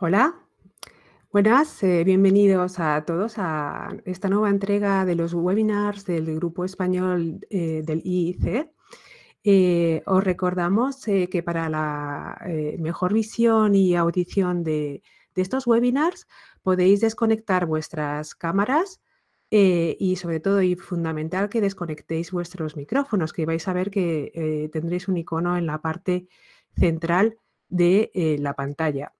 Hola, buenas, bienvenidos a todos a esta nueva entrega de los webinars del Grupo Español del IIC. Os recordamos que para la mejor visión y audición de estos webinars podéis desconectar vuestras cámaras y sobre todo y fundamental que desconectéis vuestros micrófonos, que vais a ver que tendréis un icono en la parte central de la pantalla.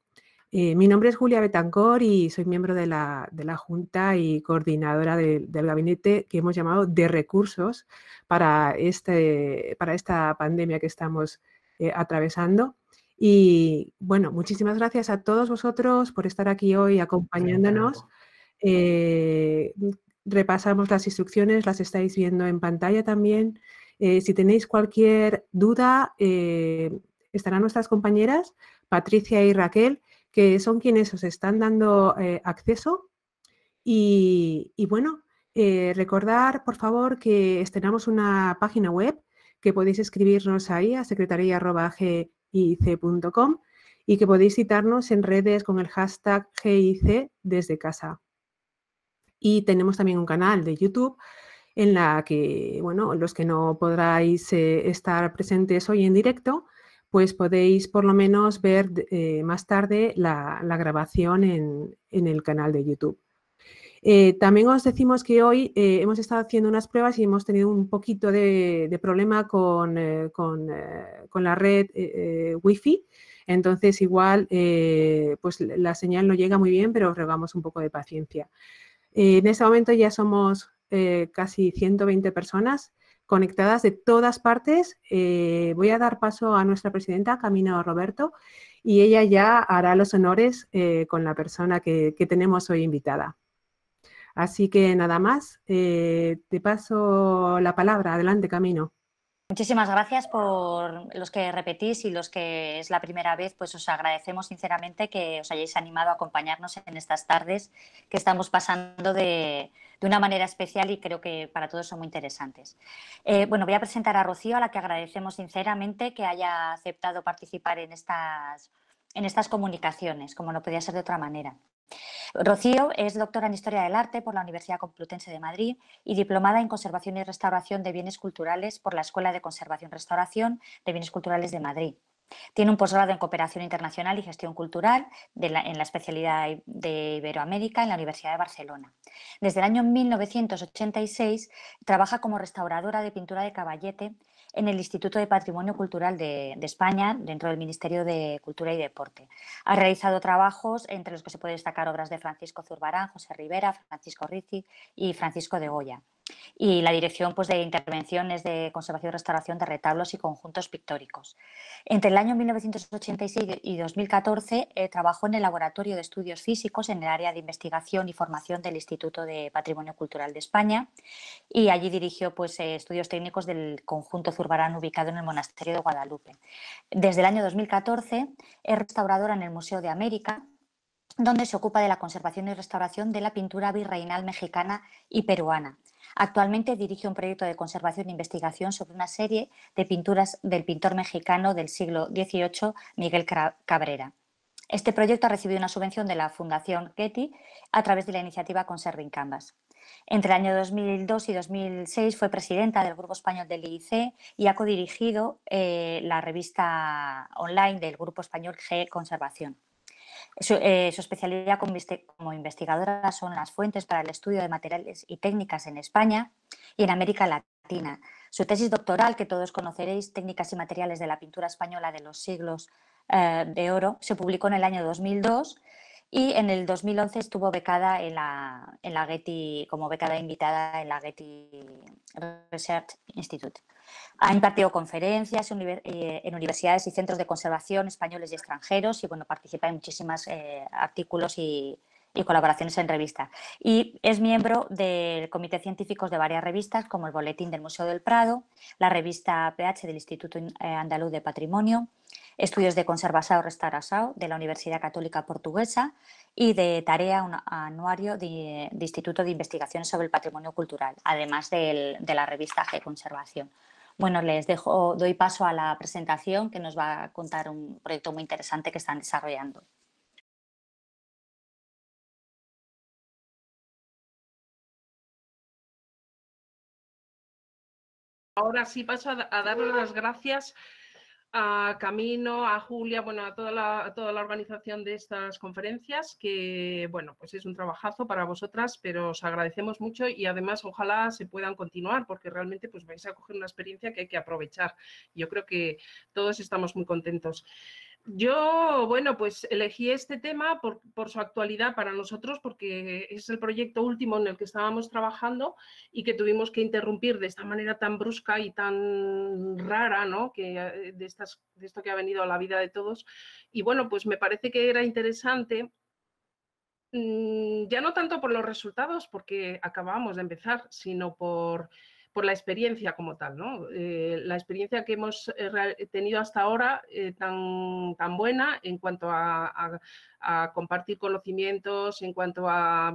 Mi nombre es Julia Betancor y soy miembro de la Junta y coordinadora del gabinete que hemos llamado de recursos para esta pandemia que estamos atravesando. Y bueno, muchísimas gracias a todos vosotros por estar aquí hoy acompañándonos. Eh, Repasamos las instrucciones, las estáis viendo en pantalla también. Si tenéis cualquier duda, estarán nuestras compañeras Patricia y Raquel, que son quienes os están dando acceso. Y bueno, recordar, por favor, que tenemos una página web que podéis escribirnos ahí a secretaría@gic.com y que podéis citarnos en redes con el hashtag GIC desde casa. Y tenemos también un canal de YouTube en la que, bueno, los que no podráis estar presentes hoy en directo, pues podéis por lo menos ver más tarde la grabación en el canal de YouTube. También os decimos que hoy hemos estado haciendo unas pruebas y hemos tenido un poquito de problema con la red Wi-Fi. Entonces, igual, pues la señal no llega muy bien, pero os rogamos un poco de paciencia. En este momento ya somos casi 120 personas conectadas de todas partes. Voy a dar paso a nuestra presidenta, Camino Roberto, y ella ya hará los honores con la persona que tenemos hoy invitada. Así que nada más, te paso la palabra. Adelante, Camino. Muchísimas gracias por los que repetís y los que es la primera vez, pues os agradecemos sinceramente que os hayáis animado a acompañarnos en estas tardes que estamos pasando de una manera especial y creo que para todos son muy interesantes. Bueno, voy a presentar a Rocío, a la que agradecemos sinceramente que haya aceptado participar en estas comunicaciones, como no podía ser de otra manera. Rocío es doctora en Historia del Arte por la Universidad Complutense de Madrid y diplomada en Conservación y Restauración de Bienes Culturales por la Escuela de Conservación y Restauración de Bienes Culturales de Madrid. Tiene un posgrado en Cooperación Internacional y Gestión Cultural en la especialidad de Iberoamérica en la Universidad de Barcelona. Desde el año 1986 trabaja como restauradora de pintura de caballete en el Instituto de Patrimonio Cultural de España, dentro del Ministerio de Cultura y Deporte. Ha realizado trabajos entre los que se puede destacar obras de Francisco Zurbarán, José Rivera, Francisco Rizzi y Francisco de Goya. Y la dirección, pues, de intervenciones de conservación y restauración de retablos y conjuntos pictóricos. Entre el año 1986 y 2014 trabajó en el Laboratorio de Estudios Físicos en el área de investigación y formación del Instituto de Patrimonio Cultural de España y allí dirigió, pues, estudios técnicos del conjunto Zurbarán ubicado en el Monasterio de Guadalupe. Desde el año 2014 es restauradora en el Museo de América, donde se ocupa de la conservación y restauración de la pintura virreinal mexicana y peruana. Actualmente dirige un proyecto de conservación e investigación sobre una serie de pinturas del pintor mexicano del siglo XVIII, Miguel Cabrera. Este proyecto ha recibido una subvención de la Fundación Getty a través de la iniciativa Conserving Canvas. Entre el año 2002 y 2006 fue presidenta del Grupo Español del IIC y ha codirigido la revista online del Grupo Español G Conservación. Su especialidad como investigadora son las fuentes para el estudio de materiales y técnicas en España y en América Latina. Su tesis doctoral, que todos conoceréis, Técnicas y materiales de la pintura española de los siglos de oro, se publicó en el año 2002 y en el 2011 estuvo becada en la Getty, como becada invitada en la Getty Research Institute. Ha impartido conferencias en universidades y centros de conservación españoles y extranjeros y, bueno, participa en muchísimos artículos y colaboraciones en revistas. Y es miembro del comité científicos de varias revistas como el Boletín del Museo del Prado, la revista PH del Instituto Andaluz de Patrimonio, Estudios de Conservación Restauración de la Universidad Católica Portuguesa y de Tarea, un anuario de Instituto de Investigaciones sobre el Patrimonio Cultural, además de la revista G Conservación. Bueno, doy paso a la presentación que nos va a contar un proyecto muy interesante que están desarrollando. Ahora sí paso a dar las gracias a Camino, a Julia, bueno, a toda la organización de estas conferencias, que, bueno, pues es un trabajazo para vosotras, pero os agradecemos mucho y además ojalá se puedan continuar, porque realmente pues vais a coger una experiencia que hay que aprovechar. Yo creo que todos estamos muy contentos. Yo, bueno, pues elegí este tema por su actualidad para nosotros, porque es el proyecto último en el que estábamos trabajando y que tuvimos que interrumpir de esta manera tan brusca y tan rara, ¿no? Que de esto que ha venido a la vida de todos. Y bueno, pues me parece que era interesante, ya no tanto por los resultados, porque acabamos de empezar, sino por la experiencia como tal, ¿no? La experiencia que hemos tenido hasta ahora tan buena en cuanto a compartir conocimientos, en cuanto a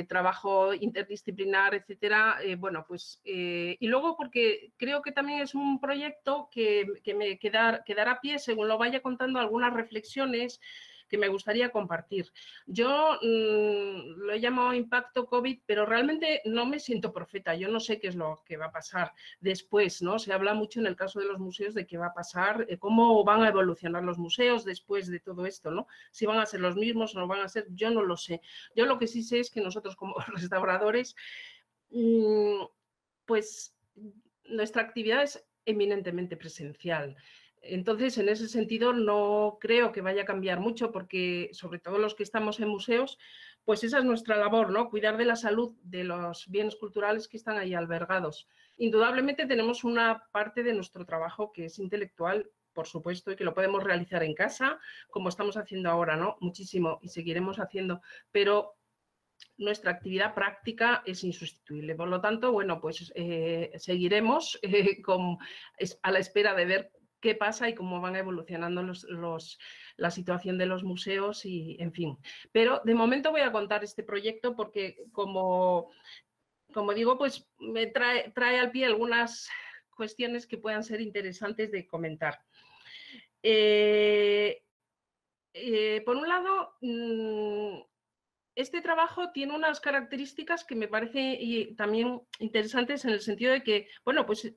trabajo interdisciplinar, etcétera. Bueno, pues, y luego porque creo que también es un proyecto que me quedará pie, según lo vaya contando, algunas reflexiones que me gustaría compartir. Yo lo he llamado impacto COVID, pero realmente no me siento profeta. Yo no sé qué es lo que va a pasar después, ¿no? Se habla mucho en el caso de los museos de qué va a pasar, cómo van a evolucionar los museos después de todo esto, ¿no? Si van a ser los mismos o no van a ser, yo no lo sé. Yo lo que sí sé es que nosotros como restauradores, pues nuestra actividad es eminentemente presencial. Entonces, en ese sentido, no creo que vaya a cambiar mucho porque, sobre todo los que estamos en museos, pues esa es nuestra labor, ¿no? Cuidar de la salud de los bienes culturales que están ahí albergados. Indudablemente tenemos una parte de nuestro trabajo que es intelectual, por supuesto, y que lo podemos realizar en casa, como estamos haciendo ahora, ¿no? Muchísimo, y seguiremos haciendo, pero nuestra actividad práctica es insustituible. Por lo tanto, bueno, pues seguiremos a la espera de ver qué pasa y cómo van evolucionando la situación de los museos y, en fin. Pero de momento voy a contar este proyecto porque, como digo, pues me trae al pie algunas cuestiones que puedan ser interesantes de comentar. Por un lado, este trabajo tiene unas características que me parecen también interesantes en el sentido de que, bueno, pues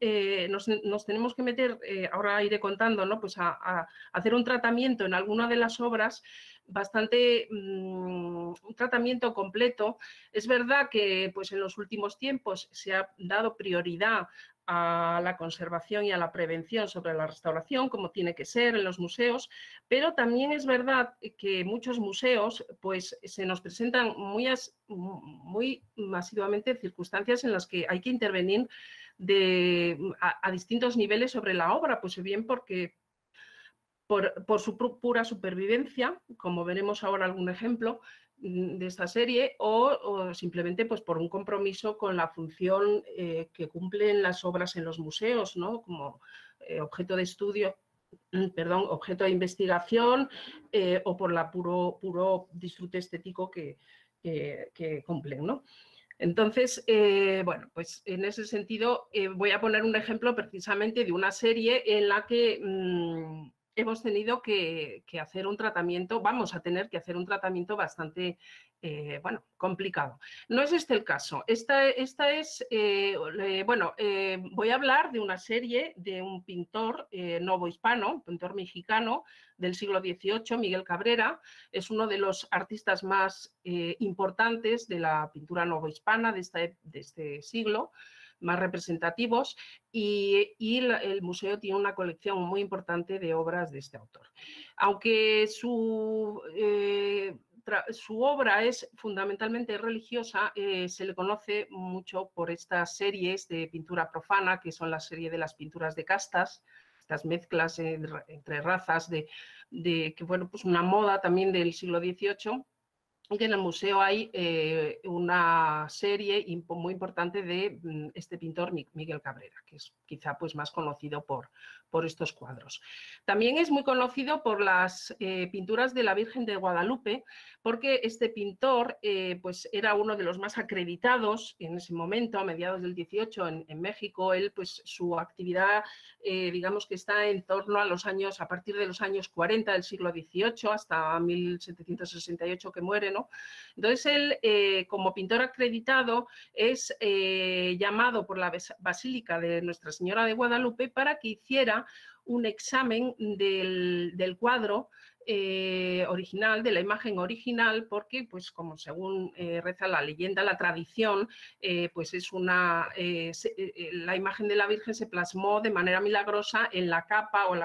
nos tenemos que meter, ahora iré contando, ¿no? Pues a hacer un tratamiento en alguna de las obras bastante, un tratamiento completo. Es verdad que pues en los últimos tiempos se ha dado prioridad a la conservación y a la prevención sobre la restauración, como tiene que ser en los museos, pero también es verdad que muchos museos pues, se nos presentan muy masivamente circunstancias en las que hay que intervenir a distintos niveles sobre la obra, pues bien porque por su pura supervivencia, como veremos ahora algún ejemplo de esta serie, o simplemente pues, por un compromiso con la función que cumplen las obras en los museos, ¿no? Como objeto de estudio, objeto de investigación o por la puro disfrute estético que cumplen, ¿no? Entonces, bueno, pues en ese sentido voy a poner un ejemplo precisamente de una serie en la que hemos tenido que hacer un tratamiento, vamos a tener que hacer un tratamiento bastante, bueno, complicado. No es este el caso. Esta es, bueno, voy a hablar de una serie de un pintor novohispano, un pintor mexicano del siglo XVIII, Miguel Cabrera. Es uno de los artistas más importantes de la pintura novohispana de este siglo, más representativos, y el museo tiene una colección muy importante de obras de este autor. Aunque su obra es fundamentalmente religiosa, se le conoce mucho por estas series de pintura profana, que son la serie de las pinturas de castas, estas mezclas entre razas que bueno, pues una moda también del siglo XVIII, y que en el museo hay una serie muy importante de este pintor Miguel Cabrera, que es quizá pues, más conocido por estos cuadros. También es muy conocido por las pinturas de la Virgen de Guadalupe, porque este pintor pues, era uno de los más acreditados en ese momento, a mediados del XVIII en México. Él, pues, su actividad, digamos que está en torno a partir de los años 40 del siglo XVIII hasta 1768 que muere, ¿no? ¿no? Entonces, él, como pintor acreditado, es llamado por la Basílica de Nuestra Señora de Guadalupe para que hiciera un examen del cuadro original, de la imagen original, porque, pues, como según reza la leyenda, la tradición, pues es una... la imagen de la Virgen se plasmó de manera milagrosa en la capa o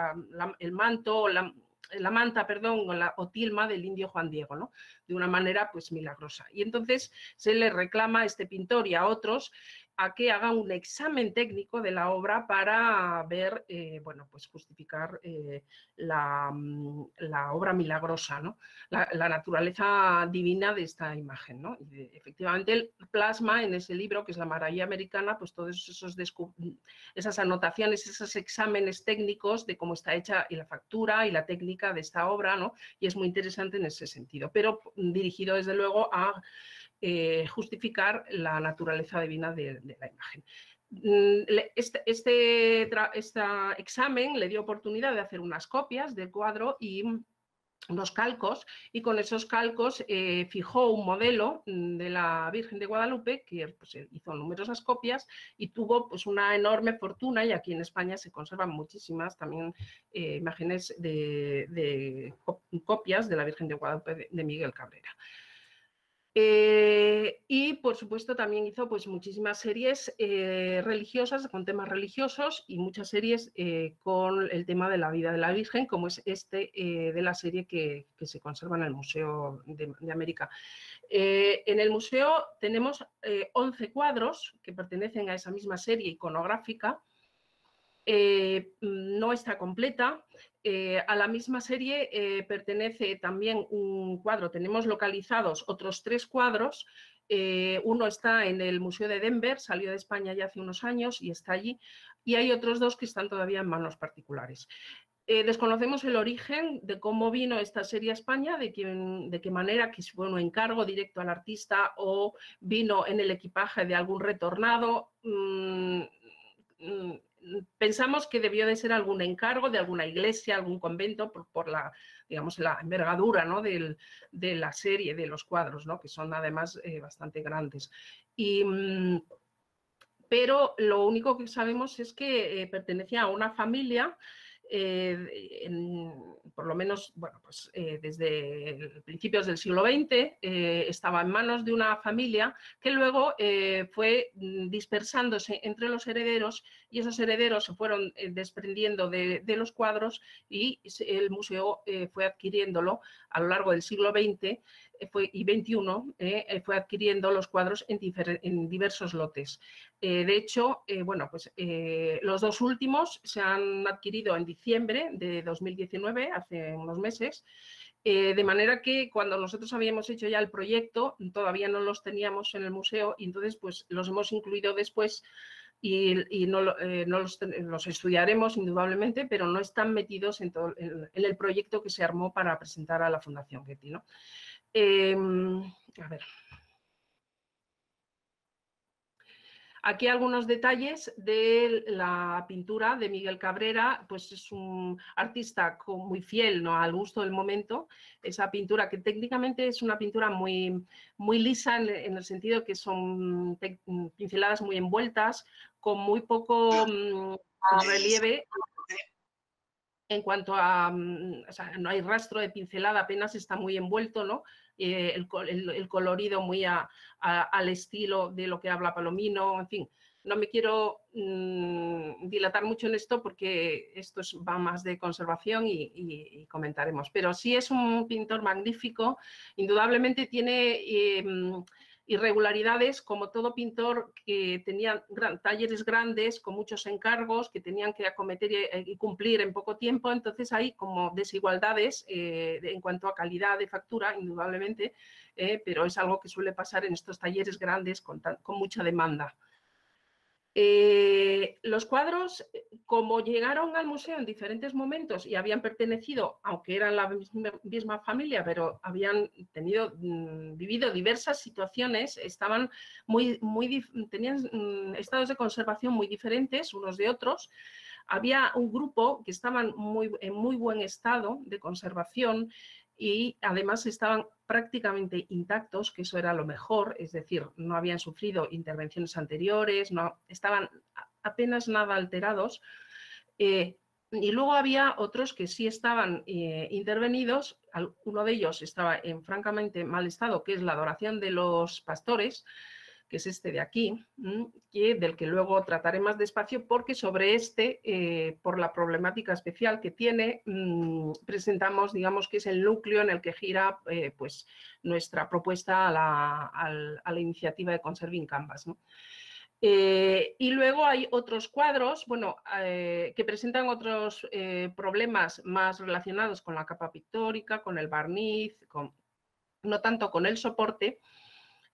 el manto o la manta, perdón, o tilma del indio Juan Diego, ¿no? De una manera, pues, milagrosa. Y entonces se le reclama a este pintor y a otros a que hagan un examen técnico de la obra para ver, bueno, pues justificar la obra milagrosa, ¿no? La naturaleza divina de esta imagen, ¿no? Y efectivamente él plasma en ese libro, que es La Maravilla Americana, pues todos esas anotaciones, esos exámenes técnicos de cómo está hecha y la factura y la técnica de esta obra, ¿no? Y es muy interesante en ese sentido, pero dirigido desde luego a justificar la naturaleza divina de la imagen. Este examen le dio oportunidad de hacer unas copias del cuadro y unos calcos, y con esos calcos fijó un modelo de la Virgen de Guadalupe, que pues, hizo numerosas copias y tuvo pues, una enorme fortuna, y aquí en España se conservan muchísimas también imágenes de copias de la Virgen de Guadalupe de Miguel Cabrera. Y, por supuesto, también hizo pues, muchísimas series religiosas, con temas religiosos, y muchas series con el tema de la vida de la Virgen, como es de la serie que se conserva en el Museo de América. En el museo tenemos 11 cuadros que pertenecen a esa misma serie iconográfica. No está completa. A la misma serie pertenece también un cuadro. Tenemos localizados otros 3 cuadros. Uno está en el Museo de Denver, salió de España ya hace unos años y está allí. Y hay otros 2 que están todavía en manos particulares. Desconocemos el origen de cómo vino esta serie a España, de qué manera, que si fue un encargo directo al artista o vino en el equipaje de algún retornado. Pensamos que debió de ser algún encargo de alguna iglesia, algún convento, por la, digamos, la envergadura, ¿no? de la serie, de los cuadros, ¿no? Que son además bastante grandes. Pero lo único que sabemos es que pertenecía a una familia, por lo menos, bueno, pues desde principios del siglo XX, estaba en manos de una familia que luego fue dispersándose entre los herederos, y esos herederos se fueron desprendiendo de los cuadros, y el museo fue adquiriéndolo a lo largo del siglo XX y XXI, fue adquiriendo los cuadros en diversos lotes. De hecho, bueno, pues los 2 últimos se han adquirido en diciembre de 2019, hace unos meses, de manera que cuando nosotros habíamos hecho ya el proyecto, todavía no los teníamos en el museo, y entonces pues los hemos incluido después y no los estudiaremos indudablemente, pero no están metidos en el proyecto que se armó para presentar a la Fundación Getty, ¿no? A ver. Aquí algunos detalles de la pintura de Miguel Cabrera. Pues es un artista muy fiel, ¿no?, al gusto del momento. Esa pintura que técnicamente es una pintura muy, muy lisa, en el sentido que son pinceladas muy envueltas, con muy poco relieve. En cuanto a, o sea, no hay rastro de pincelada, apenas está muy envuelto, ¿no? El colorido muy al estilo de lo que habla Palomino, en fin. No me quiero dilatar mucho en esto, porque esto va más de conservación y comentaremos. Pero sí es un pintor magnífico. Indudablemente tiene irregularidades, como todo pintor que tenía talleres grandes con muchos encargos que tenían que acometer y cumplir en poco tiempo. Entonces hay como desigualdades en cuanto a calidad de factura, indudablemente, pero es algo que suele pasar en estos talleres grandes con mucha demanda. Los cuadros, como llegaron al museo en diferentes momentos y habían pertenecido, aunque eran la misma familia, pero habían vivido diversas situaciones, tenían estados de conservación muy diferentes unos de otros. Había un grupo que estaban en muy buen estado de conservación, y además estaban prácticamente intactos, que eso era lo mejor, es decir, no habían sufrido intervenciones anteriores, no estaban apenas nada alterados. Y luego había otros que sí estaban intervenidos, uno de ellos estaba en francamente mal estado, que es la adoración de los pastores, que es este de aquí, del que luego trataré más despacio, porque sobre este, por la problemática especial que tiene, presentamos, digamos, que es el núcleo en el que gira pues, nuestra propuesta a la iniciativa de Conserving Canvas, ¿no? Y luego hay otros cuadros, bueno, que presentan otros problemas más relacionados con la capa pictórica, con el barniz, no tanto con el soporte,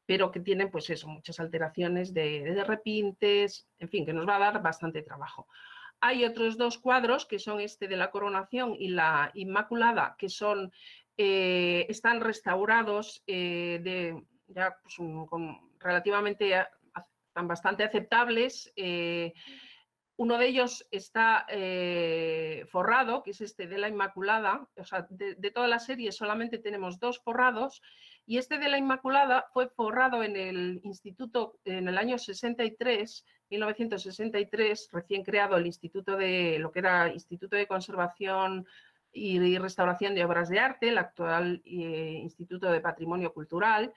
pero que tienen, pues eso, muchas alteraciones de repintes, en fin, que nos va a dar bastante trabajo. Hay otros dos cuadros, que son este de la Coronación y la Inmaculada, que son, están restaurados ya pues, relativamente están bastante aceptables. Uno de ellos está forrado, que es este de la Inmaculada. O sea, de toda la serie solamente tenemos dos forrados, y este de la Inmaculada fue forrado en el instituto en el año 63, 1963, recién creado el instituto de, lo que era Instituto de Conservación y Restauración de Obras de Arte, el actual Instituto de Patrimonio Cultural.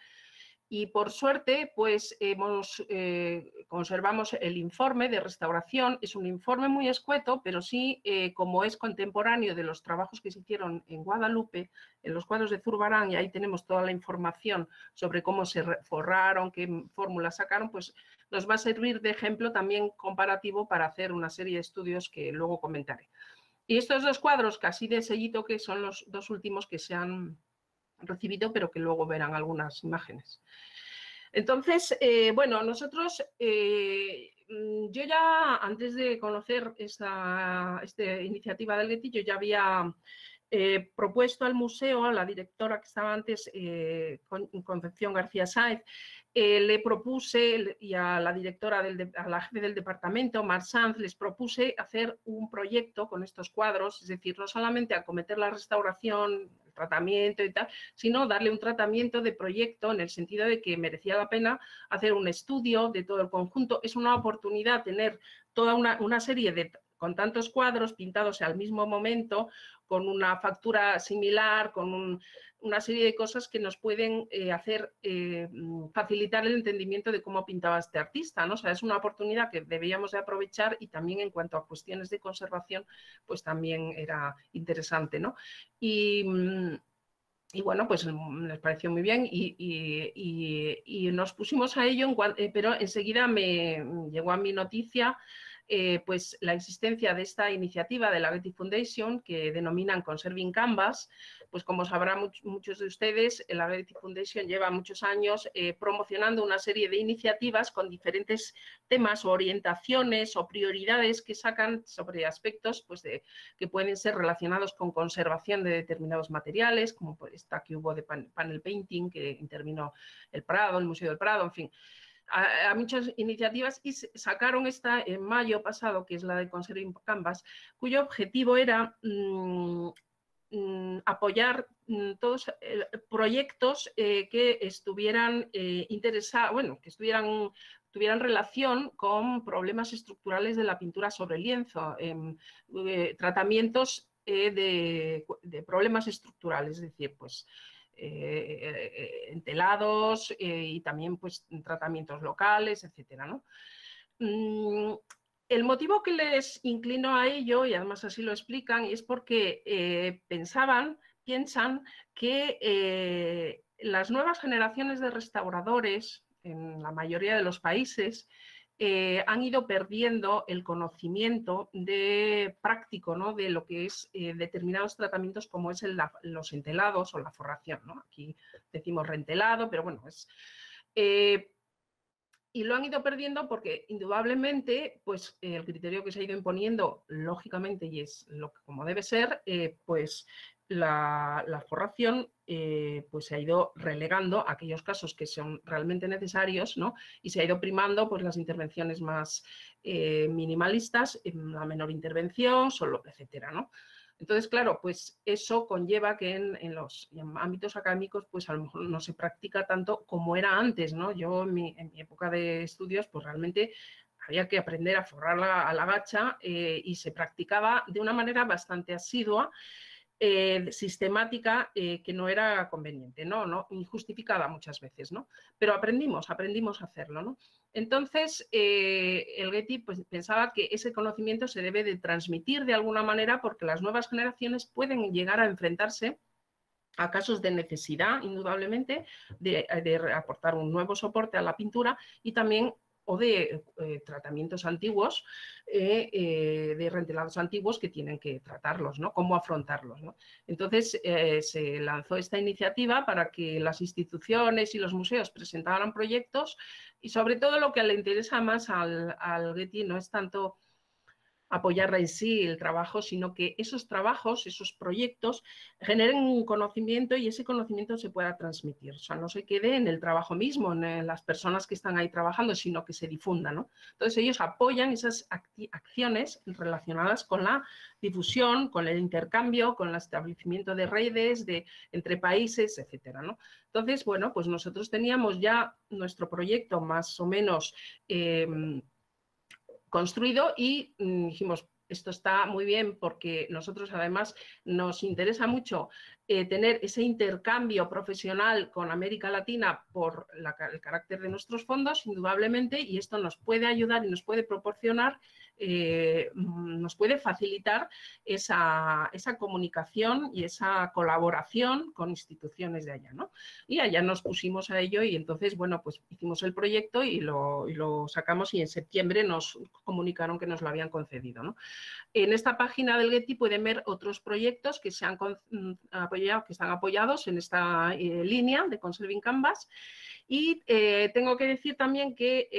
Y por suerte, pues conservamos el informe de restauración. Es un informe muy escueto, pero sí, como es contemporáneo de los trabajos que se hicieron en Guadalupe, en los cuadros de Zurbarán, y ahí tenemos toda la información sobre cómo se forraron, qué fórmulas sacaron, pues nos va a servir de ejemplo también comparativo para hacer una serie de estudios que luego comentaré. Y estos dos cuadros, casi de sellito, que son los dos últimos que se han recibido, pero que luego verán algunas imágenes. Entonces, bueno, nosotros, yo ya antes de conocer esta iniciativa del Getty, yo ya había propuesto al museo, a la directora que estaba antes, Concepción García Sáez, le propuse, y a la directora, a la jefe del departamento, Mar Sanz, les propuse hacer un proyecto con estos cuadros, es decir, no solamente acometer la restauración, el tratamiento y tal, sino darle un tratamiento de proyecto en el sentido de que merecía la pena hacer un estudio de todo el conjunto. Es una oportunidad tener toda una serie de, con tantos cuadros pintados al mismo momento, con una factura similar, con una serie de cosas que nos pueden hacer facilitar el entendimiento de cómo pintaba este artista, ¿no? O sea, es una oportunidad que debíamos de aprovechar, y también en cuanto a cuestiones de conservación, pues también era interesante, ¿no? Y bueno, pues les pareció muy bien y nos pusimos a ello, pero enseguida me llegó a mi noticia pues la existencia de esta iniciativa de la Getty Foundation, que denominan Conserving Canvas. Pues como sabrán muchos de ustedes, la Getty Foundation lleva muchos años promocionando una serie de iniciativas con diferentes temas o orientaciones o prioridades que sacan sobre aspectos pues, que pueden ser relacionados con conservación de determinados materiales, como esta que hubo de panel painting, que intervino el Prado, el Museo del Prado, en fin, a muchas iniciativas, y sacaron esta en mayo pasado, que es la de Conserving Canvas, cuyo objetivo era apoyar todos proyectos que estuvieran interesados, bueno, que tuvieran relación con problemas estructurales de la pintura sobre lienzo, tratamientos de problemas estructurales, es decir, pues entelados y también pues tratamientos locales, etcétera, ¿no? El motivo que les inclinó a ello, y además así lo explican, es porque piensan que las nuevas generaciones de restauradores en la mayoría de los países han ido perdiendo el conocimiento práctico, ¿no? De lo que es determinados tratamientos, como es los entelados o la forración, ¿no? Aquí decimos reentelado, pero bueno, es... y lo han ido perdiendo porque, indudablemente, pues el criterio que se ha ido imponiendo, lógicamente, y es como debe ser, pues la forración pues se ha ido relegando a aquellos casos que son realmente necesarios, ¿no? Y se ha ido primando pues, las intervenciones más minimalistas, la menor intervención, solo, etcétera, ¿no? Entonces, claro, pues eso conlleva que en los ámbitos académicos pues a lo mejor no se practica tanto como era antes, ¿no? Yo en mi época de estudios pues realmente había que aprender a forrar a la gacha y se practicaba de una manera bastante asidua, sistemática, que no era conveniente, ¿no? Injustificada muchas veces, ¿no? Pero aprendimos a hacerlo, ¿no? Entonces, el Getty pues, pensaba que ese conocimiento se debe de transmitir de alguna manera porque las nuevas generaciones pueden llegar a enfrentarse a casos de necesidad, indudablemente, de aportar un nuevo soporte a la pintura y también o de tratamientos antiguos, de rentelados antiguos que tienen que tratarlos, ¿no? Cómo afrontarlos, ¿no? Entonces, se lanzó esta iniciativa para que las instituciones y los museos presentaran proyectos y sobre todo lo que le interesa más al Getty no es tanto apoyarla en sí el trabajo, sino que esos trabajos, esos proyectos generen un conocimiento y ese conocimiento se pueda transmitir. O sea, no se quede en el trabajo mismo, en las personas que están ahí trabajando, sino que se difunda, ¿no? Entonces ellos apoyan esas acciones relacionadas con la difusión, con el intercambio, con el establecimiento de redes entre países, etcétera, ¿no? Entonces, bueno, pues nosotros teníamos ya nuestro proyecto más o menos construido y dijimos, esto está muy bien porque nosotros además nos interesa mucho tener ese intercambio profesional con América Latina por el carácter de nuestros fondos, indudablemente, y esto nos puede ayudar y nos puede proporcionar, nos puede facilitar esa comunicación y esa colaboración con instituciones de allá, ¿no? Y allá nos pusimos a ello y entonces, bueno, pues hicimos el proyecto y lo sacamos y en septiembre nos comunicaron que nos lo habían concedido, ¿no? En esta página del Getty pueden ver otros proyectos que están apoyados en esta línea de Conserving Canvas. Y tengo que decir también que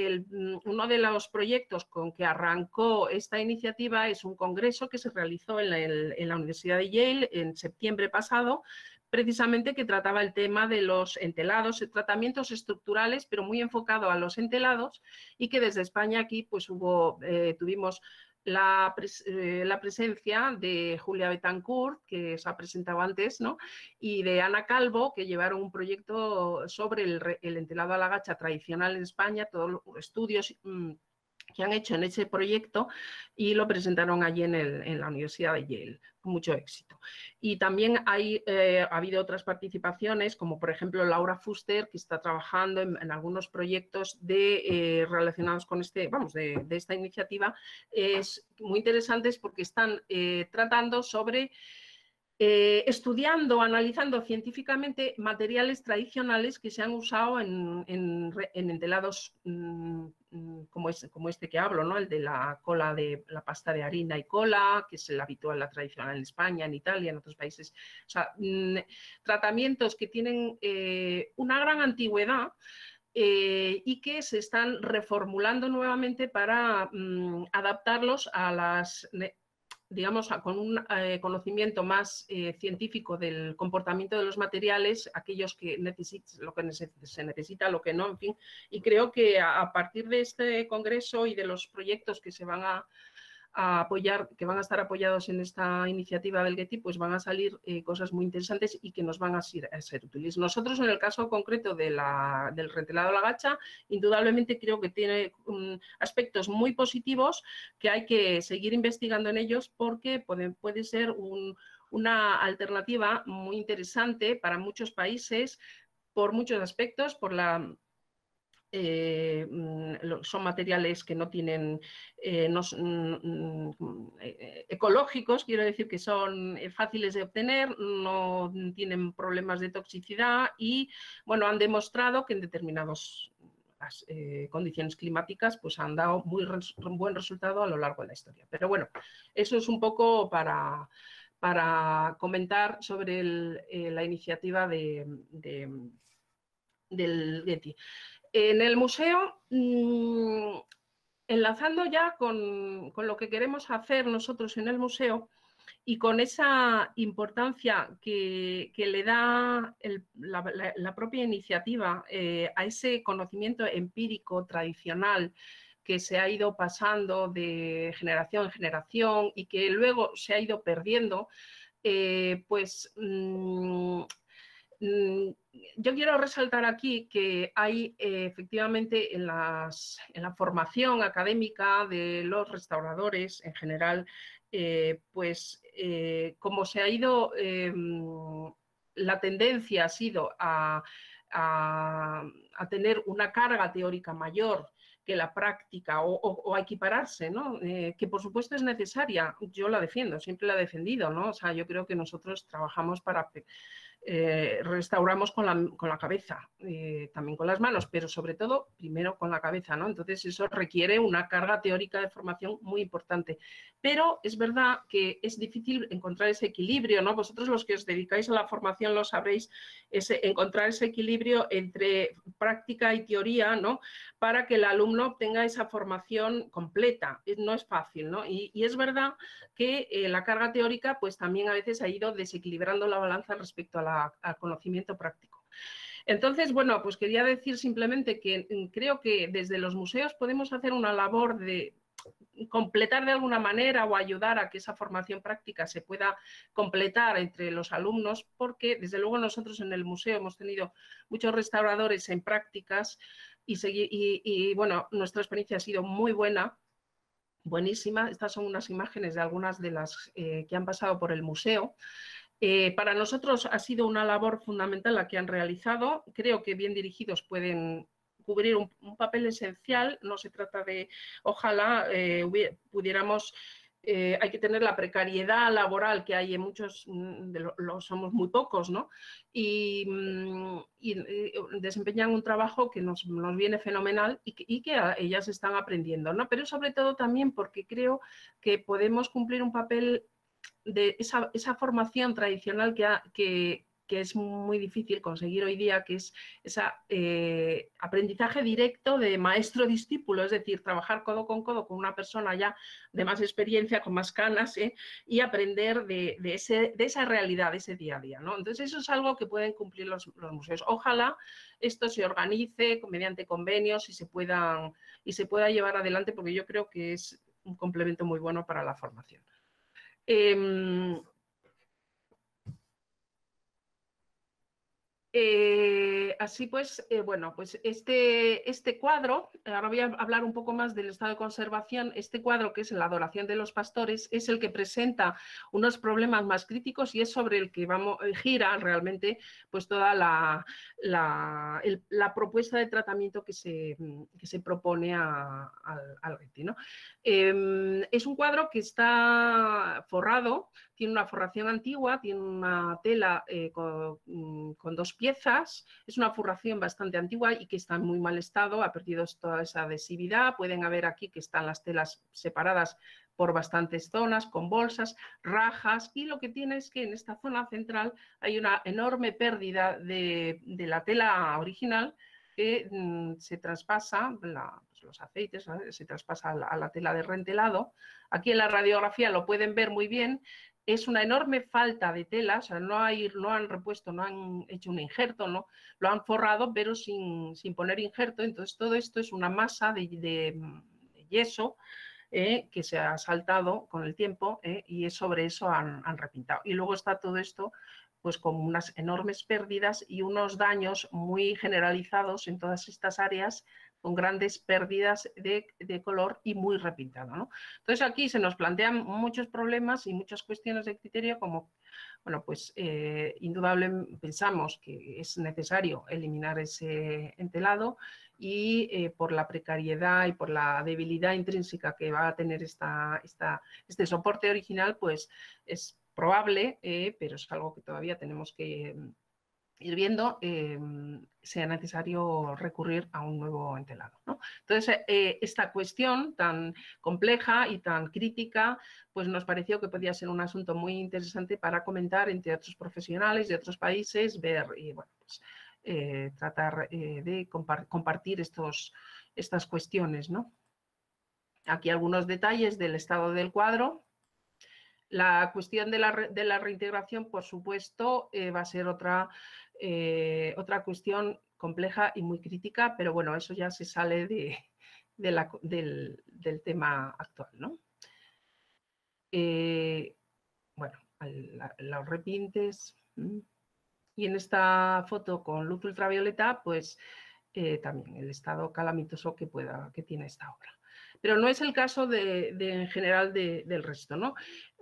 uno de los proyectos con que arrancó esta iniciativa es un congreso que se realizó en la Universidad de Yale en septiembre pasado, precisamente que trataba el tema de los entelados, tratamientos estructurales, pero muy enfocado a los entelados, y que desde España aquí pues tuvimos la presencia de Julia Betancourt, que os ha presentado antes, ¿no? Y de Ana Calvo, que llevaron un proyecto sobre el entelado a la gacha tradicional en España, todos los estudios que han hecho en ese proyecto y lo presentaron allí en la Universidad de Yale, con mucho éxito. Y también ha habido otras participaciones, como por ejemplo Laura Fuster, que está trabajando en algunos proyectos relacionados con de esta iniciativa, muy interesantes porque están tratando sobre estudiando, analizando científicamente materiales tradicionales que se han usado en entelados como este que hablo, ¿no? El de la cola de la pasta de harina y cola, que es el habitual, la tradicional en España, en Italia, en otros países. O sea, tratamientos que tienen una gran antigüedad, y que se están reformulando nuevamente para adaptarlos a las digamos, con un conocimiento más científico del comportamiento de los materiales, aquellos que lo que se necesita, lo que no, en fin. Y creo que a partir de este congreso y de los proyectos que se van a apoyar, que van a estar apoyados en esta iniciativa del Getty, pues van a salir cosas muy interesantes y que nos van a ser útiles. Nosotros, en el caso concreto del rentelado a la gacha, indudablemente creo que tiene aspectos muy positivos que hay que seguir investigando en ellos porque puede ser una alternativa muy interesante para muchos países por muchos aspectos, por son materiales que no tienen ecológicos, quiero decir que son fáciles de obtener, no tienen problemas de toxicidad y, bueno, han demostrado que en determinadas condiciones climáticas pues han dado muy buen resultado a lo largo de la historia. Pero bueno, eso es un poco para comentar sobre la iniciativa del Getty. En el museo, enlazando ya con lo que queremos hacer nosotros en el museo y con esa importancia que le da la propia iniciativa a ese conocimiento empírico tradicional que se ha ido pasando de generación en generación y que luego se ha ido perdiendo, pues yo quiero resaltar aquí que hay efectivamente en la formación académica de los restauradores en general, como se ha ido, la tendencia ha sido a tener una carga teórica mayor que la práctica o a equipararse, ¿no? Que por supuesto es necesaria, yo la defiendo, siempre la he defendido, ¿no? O sea, yo creo que nosotros trabajamos para... restauramos con la cabeza, también con las manos, pero sobre todo primero con la cabeza, ¿no? Entonces eso requiere una carga teórica de formación muy importante. Pero es verdad que es difícil encontrar ese equilibrio, ¿no? Vosotros los que os dedicáis a la formación lo sabréis, encontrar ese equilibrio entre práctica y teoría, ¿no? Para que el alumno obtenga esa formación completa. No es fácil, ¿no? Y es verdad que la carga teórica pues también a veces ha ido desequilibrando la balanza respecto al conocimiento práctico. Entonces, bueno, pues quería decir simplemente que creo que desde los museos podemos hacer una labor de completar de alguna manera o ayudar a que esa formación práctica se pueda completar entre los alumnos, porque desde luego nosotros en el museo hemos tenido muchos restauradores en prácticas y bueno, nuestra experiencia ha sido muy buena, buenísima. Estas son unas imágenes de algunas de las que han pasado por el museo. Para nosotros ha sido una labor fundamental la que han realizado. Creo que bien dirigidos pueden cubrir un papel esencial. No se trata de, ojalá pudiéramos, hay que tener la precariedad laboral que hay en muchos, somos muy pocos, ¿no? Y desempeñan un trabajo que nos viene fenomenal y que ellas están aprendiendo, ¿no? Pero sobre todo también porque creo que podemos cumplir un papel de esa formación tradicional que es muy difícil conseguir hoy día, que es ese aprendizaje directo de maestro-discípulo, es decir, trabajar codo con una persona ya de más experiencia, con más canas, y aprender de esa realidad, de ese día a día, ¿no? Entonces eso es algo que pueden cumplir los museos. Ojalá esto se organice mediante convenios y se pueda llevar adelante, porque yo creo que es un complemento muy bueno para la formación. Así pues, bueno, pues este cuadro, ahora voy a hablar un poco más del estado de conservación. Este cuadro, que es la adoración de los pastores, es el que presenta unos problemas más críticos y es sobre el que gira realmente pues toda la propuesta de tratamiento que se propone al Getty, ¿no? Es un cuadro que está forrado, tiene una forración antigua, tiene una tela con dos piezas, es una forración bastante antigua y que está en muy mal estado, ha perdido toda esa adhesividad. Pueden ver aquí que están las telas separadas por bastantes zonas, con bolsas, rajas, y lo que tiene es que en esta zona central hay una enorme pérdida de la tela original que se traspasa, los aceites, ¿sabes? Se traspasa a la tela de rentelado. Aquí en la radiografía lo pueden ver muy bien. Es una enorme falta de tela, o sea, no han repuesto, no han hecho un injerto, ¿no? Lo han forrado, pero sin poner injerto. Entonces, todo esto es una masa de yeso que se ha saltado con el tiempo y sobre eso han repintado. Y luego está todo esto pues con unas enormes pérdidas y unos daños muy generalizados en todas estas áreas, con grandes pérdidas de color y muy repintado, ¿no? Entonces aquí se nos plantean muchos problemas y muchas cuestiones de criterio, como, bueno, pues indudablemente pensamos que es necesario eliminar ese entelado y por la precariedad y por la debilidad intrínseca que va a tener este soporte original, pues es probable, pero es algo que todavía tenemos que ir viendo, sea necesario recurrir a un nuevo entelado, ¿no? Entonces, esta cuestión tan compleja y tan crítica, pues nos pareció que podía ser un asunto muy interesante para comentar entre otros profesionales de otros países, ver y, bueno, pues, tratar de compartir estas cuestiones, ¿no? Aquí algunos detalles del estado del cuadro. La cuestión de la reintegración, por supuesto, va a ser otra cuestión compleja y muy crítica, pero bueno, eso ya se sale del tema actual, ¿no? Bueno, los repintes. Y en esta foto con luz ultravioleta, pues también el estado calamitoso que tiene esta obra. Pero no es el caso en general del resto, ¿no?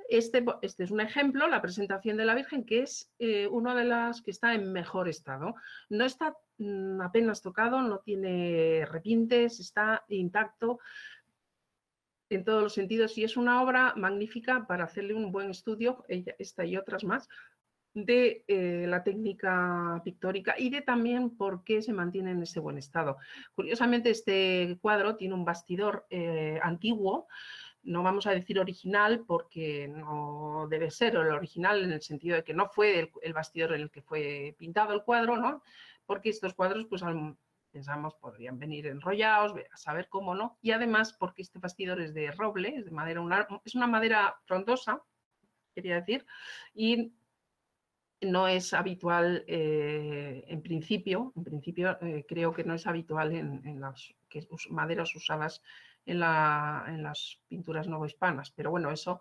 Este es un ejemplo, la presentación de la Virgen, que es una de las que está en mejor estado. No está apenas tocado, no tiene repintes, está intacto en todos los sentidos y es una obra magnífica para hacerle un buen estudio, esta y otras más, de la técnica pictórica y de también por qué se mantiene en ese buen estado. Curiosamente, este cuadro tiene un bastidor antiguo, no vamos a decir original porque no debe ser el original en el sentido de que no fue el bastidor en el que fue pintado el cuadro, ¿no? Porque estos cuadros, pues pensamos, podrían venir enrollados, a saber cómo no, y además porque este bastidor es de roble, es de madera, es una madera frondosa, quería decir, y no es habitual, en principio creo que no es habitual en las maderas usadas en las pinturas novohispanas, pero bueno, eso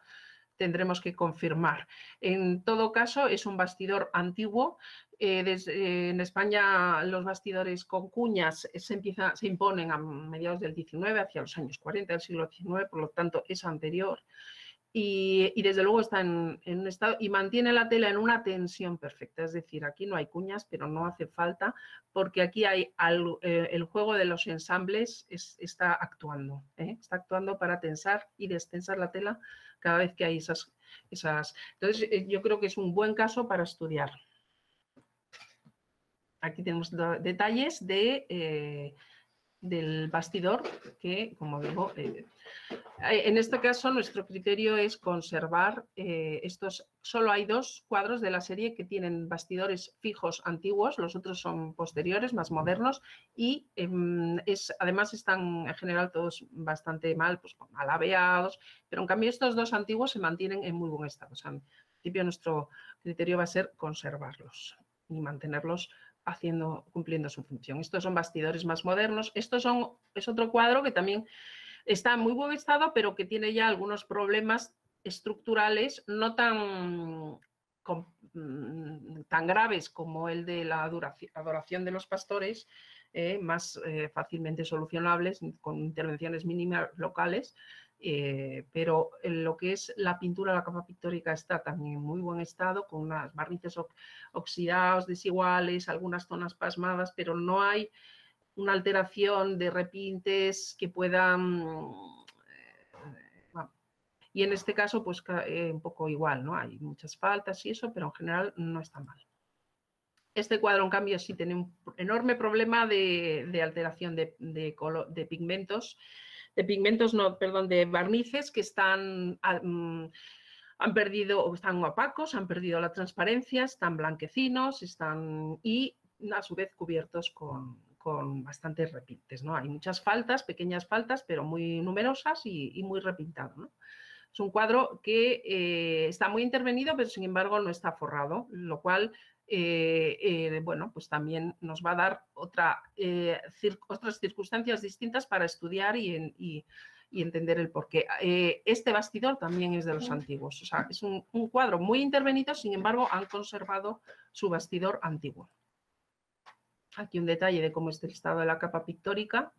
tendremos que confirmar. En todo caso, es un bastidor antiguo. En España los bastidores con cuñas se imponen a mediados del XIX, hacia los años 40 del siglo XIX, por lo tanto es anterior. Y desde luego está en un estado y mantiene la tela en una tensión perfecta, es decir, aquí no hay cuñas, pero no hace falta porque aquí hay el juego de los ensambles está actuando para tensar y destensar la tela cada vez que hay esas. Entonces yo creo que es un buen caso para estudiar. Aquí tenemos detalles del bastidor que, como digo, en este caso nuestro criterio es conservar estos. Solo hay 2 cuadros de la serie que tienen bastidores fijos antiguos, los otros son posteriores, más modernos y además están en general todos bastante mal, pues mal aveados, pero en cambio estos 2 antiguos se mantienen en muy buen estado. O sea, en principio nuestro criterio va a ser conservarlos y mantenerlos cumpliendo su función. Estos son bastidores más modernos. Es otro cuadro que también está en muy buen estado, pero que tiene ya algunos problemas estructurales no tan graves como el de la adoración de los pastores, más fácilmente solucionables con intervenciones mínimas locales, pero en lo que es la pintura, la capa pictórica está también en muy buen estado, con unas barnices oxidados desiguales, algunas zonas pasmadas, pero no hay una alteración de repintes que puedan. Y en este caso, pues un poco igual, ¿no? Hay muchas faltas y eso, pero en general no está mal. Este cuadro, en cambio, sí tiene un enorme problema de alteración de pigmentos, de barnices que han perdido o están opacos, han perdido la transparencia, están blanquecinos, y a su vez cubiertos con bastantes repintes, ¿no? Hay muchas faltas, pequeñas faltas, pero muy numerosas y muy repintado, ¿no? Es un cuadro que está muy intervenido, pero sin embargo no está forrado, lo cual, bueno, pues también nos va a dar otras circunstancias distintas para estudiar y entender el porqué. Este bastidor también es de los antiguos, o sea, es un cuadro muy intervenido, sin embargo han conservado su bastidor antiguo. Aquí un detalle de cómo es el estado de la capa pictórica.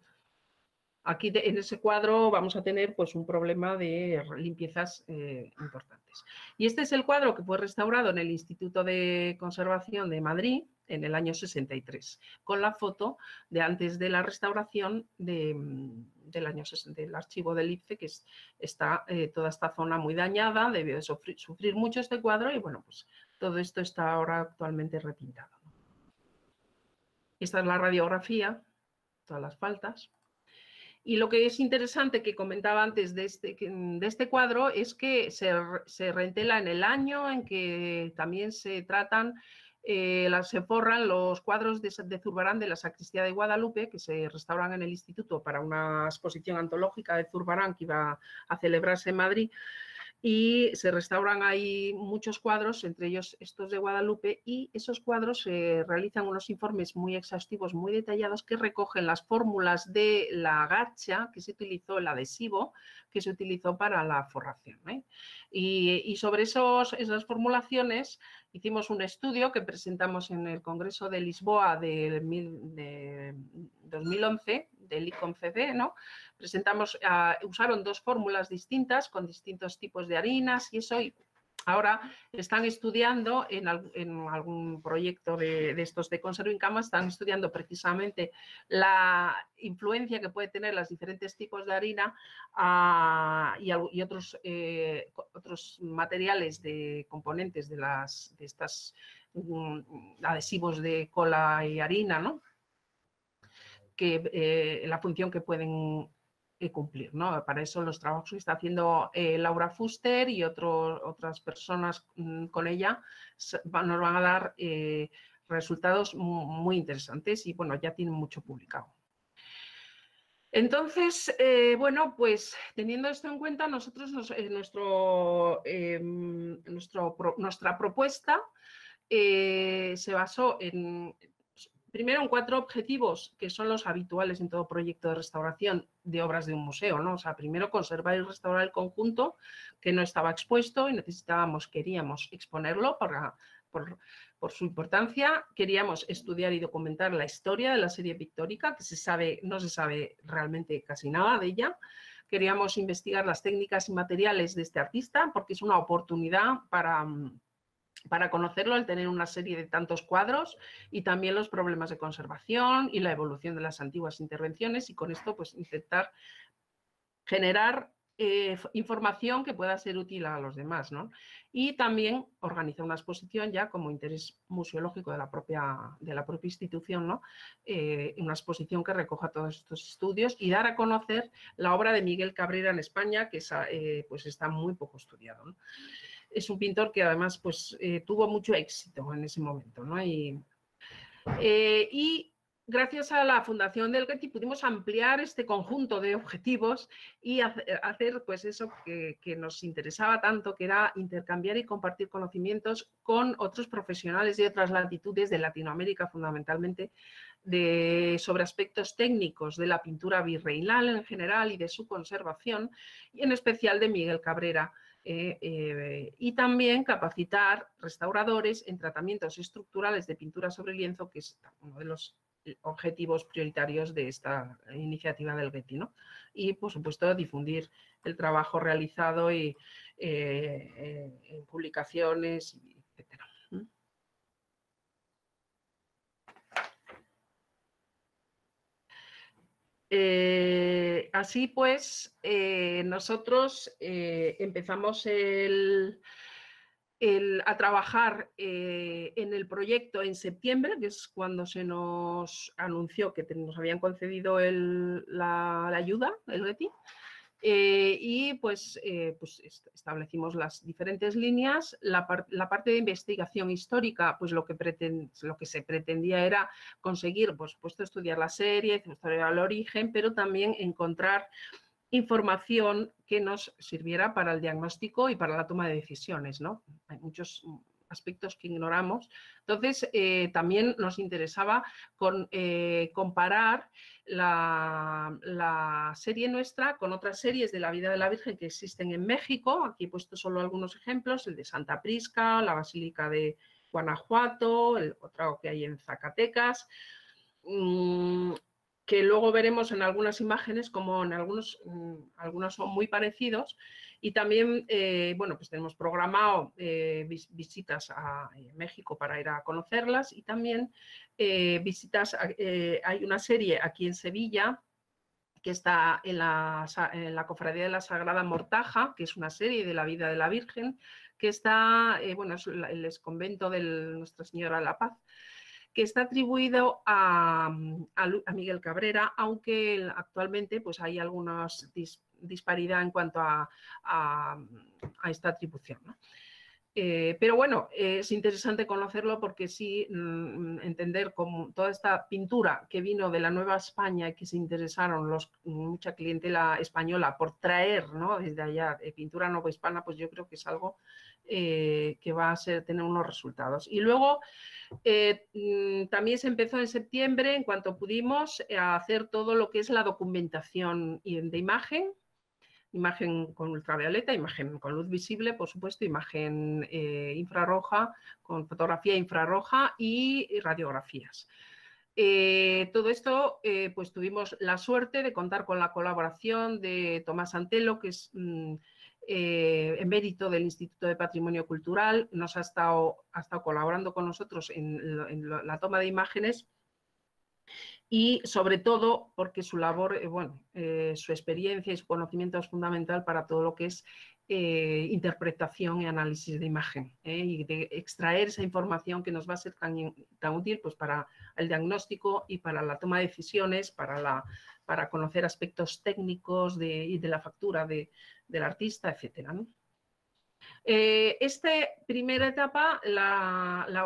Aquí en ese cuadro vamos a tener pues un problema de limpiezas importantes. Y este es el cuadro que fue restaurado en el Instituto de Conservación de Madrid en el año 63, con la foto de antes de la restauración del archivo del IPCE, que está toda esta zona muy dañada, debió de sufrir mucho este cuadro y bueno, pues todo esto está ahora actualmente repintado. Esta es la radiografía, todas las faltas. Y lo que es interesante que comentaba antes de este cuadro es que se reentela en el año en que también se tratan, se forran los cuadros de Zurbarán de la Sacristía de Guadalupe, que se restauran en el Instituto para una exposición antológica de Zurbarán que iba a celebrarse en Madrid. y se restauran ahí muchos cuadros, entre ellos estos de Guadalupe, y esos cuadros realizan unos informes muy exhaustivos, muy detallados, que recogen las fórmulas de la garcha que se utilizó, el adhesivo que se utilizó para la forración, ¿eh? Y sobre esas formulaciones hicimos un estudio que presentamos en el Congreso de Lisboa de 2011, del ICOMCD, ¿no? Usaron dos fórmulas distintas con distintos tipos de harinas y eso, y ahora están estudiando en algún proyecto de estos de Conserving Camas, están estudiando precisamente la influencia que puede tener los diferentes tipos de harina y otros materiales de componentes de estos adhesivos de cola y harina, ¿no? La función que pueden cumplir, ¿no? Para eso los trabajos que está haciendo Laura Fuster y otras personas con ella nos van a dar resultados muy interesantes y, bueno, ya tienen mucho publicado. Entonces, bueno, pues teniendo esto en cuenta, nosotros nuestra propuesta se basó primero en 4 objetivos que son los habituales en todo proyecto de restauración de obras de un museo, ¿no? O sea, primero conservar y restaurar el conjunto que no estaba expuesto y queríamos exponerlo por su importancia. Queríamos estudiar y documentar la historia de la serie pictórica, que no se sabe realmente casi nada de ella. Queríamos investigar las técnicas y materiales de este artista, porque es una oportunidad para conocerlo, al tener una serie de tantos cuadros, y también los problemas de conservación y la evolución de las antiguas intervenciones, y con esto pues intentar generar información que pueda ser útil a los demás, ¿no? Y también organizar una exposición ya como interés museológico de la propia institución, ¿no? Una exposición que recoja todos estos estudios y dar a conocer la obra de Miguel Cabrera en España, que pues está muy poco estudiado, ¿no? Es un pintor que además pues, tuvo mucho éxito en ese momento, ¿no? Y gracias a la Fundación del Getty pudimos ampliar este conjunto de objetivos y hacer pues eso que nos interesaba tanto, que era intercambiar y compartir conocimientos con otros profesionales de otras latitudes de Latinoamérica, fundamentalmente, sobre aspectos técnicos de la pintura virreinal en general y de su conservación, y en especial de Miguel Cabrera. Y también capacitar restauradores en tratamientos estructurales de pintura sobre lienzo, que es uno de los objetivos prioritarios de esta iniciativa del Getty, ¿no? Y, por supuesto, difundir el trabajo realizado en publicaciones, etcétera. Así pues, nosotros empezamos a trabajar en el proyecto en septiembre, que es cuando se nos anunció que nos habían concedido la ayuda, el Getty. Y pues establecimos las diferentes líneas. La parte de investigación histórica, pues lo que se pretendía era conseguir, por supuesto, estudiar la serie, historia del origen, pero también encontrar información que nos sirviera para el diagnóstico y para la toma de decisiones, ¿no? Hay muchos aspectos que ignoramos. Entonces, también nos interesaba comparar la serie nuestra con otras series de la vida de la Virgen que existen en México. Aquí he puesto solo algunos ejemplos, el de Santa Prisca, la Basílica de Guanajuato, el otro que hay en Zacatecas, que luego veremos en algunas imágenes como en algunos son muy parecidos, y también, bueno, pues tenemos programado visitas a México para ir a conocerlas, y también visitas, hay una serie aquí en Sevilla que está en la Cofradía de la Sagrada Mortaja, que es una serie de la vida de la Virgen, que está, bueno, es el exconvento de Nuestra Señora de la Paz, que está atribuido a Miguel Cabrera, aunque actualmente pues, hay alguna disparidad en cuanto a esta atribución, ¿no? Pero bueno, es interesante conocerlo porque sí entender cómo toda esta pintura que vino de la Nueva España y que se interesaron mucha clientela española por traer, ¿no?, desde allá pintura novohispana, pues yo creo que es algo que va a tener unos resultados. Y luego también se empezó en septiembre, en cuanto pudimos, a hacer todo lo que es la documentación de imagen con ultravioleta, imagen con luz visible, por supuesto, imagen infrarroja, con fotografía infrarroja y radiografías. Todo esto, pues tuvimos la suerte de contar con la colaboración de Tomás Antelo, que es emérito del Instituto de Patrimonio Cultural, ha estado colaborando con nosotros en la toma de imágenes. Y sobre todo porque su labor, su experiencia y su conocimiento es fundamental para todo lo que es interpretación y análisis de imagen, y de extraer esa información que nos va a ser tan útil pues, para el diagnóstico y para la toma de decisiones, para conocer aspectos técnicos y de la factura del artista, etcétera, ¿no? Esta primera etapa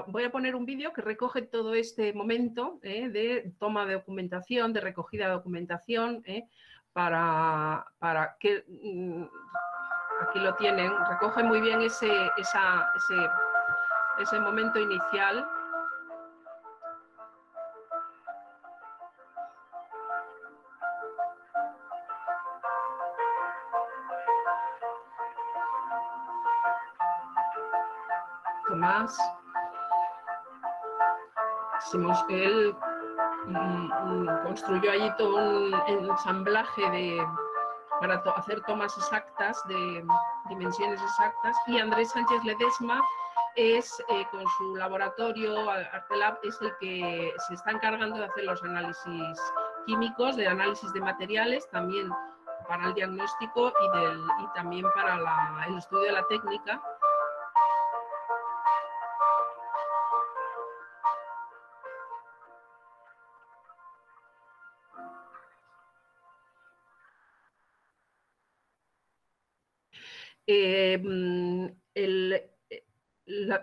voy a poner un vídeo que recoge todo este momento de toma de documentación, de recogida de documentación, para que aquí lo tienen, recoge muy bien ese momento inicial. Tomás, él construyó allí todo un ensamblaje para hacer tomas exactas, de dimensiones exactas, y Andrés Sánchez Ledesma es, con su laboratorio, Artelab, es el que se está encargando de hacer los análisis químicos, de análisis de materiales, también para el diagnóstico y también para el estudio de la técnica.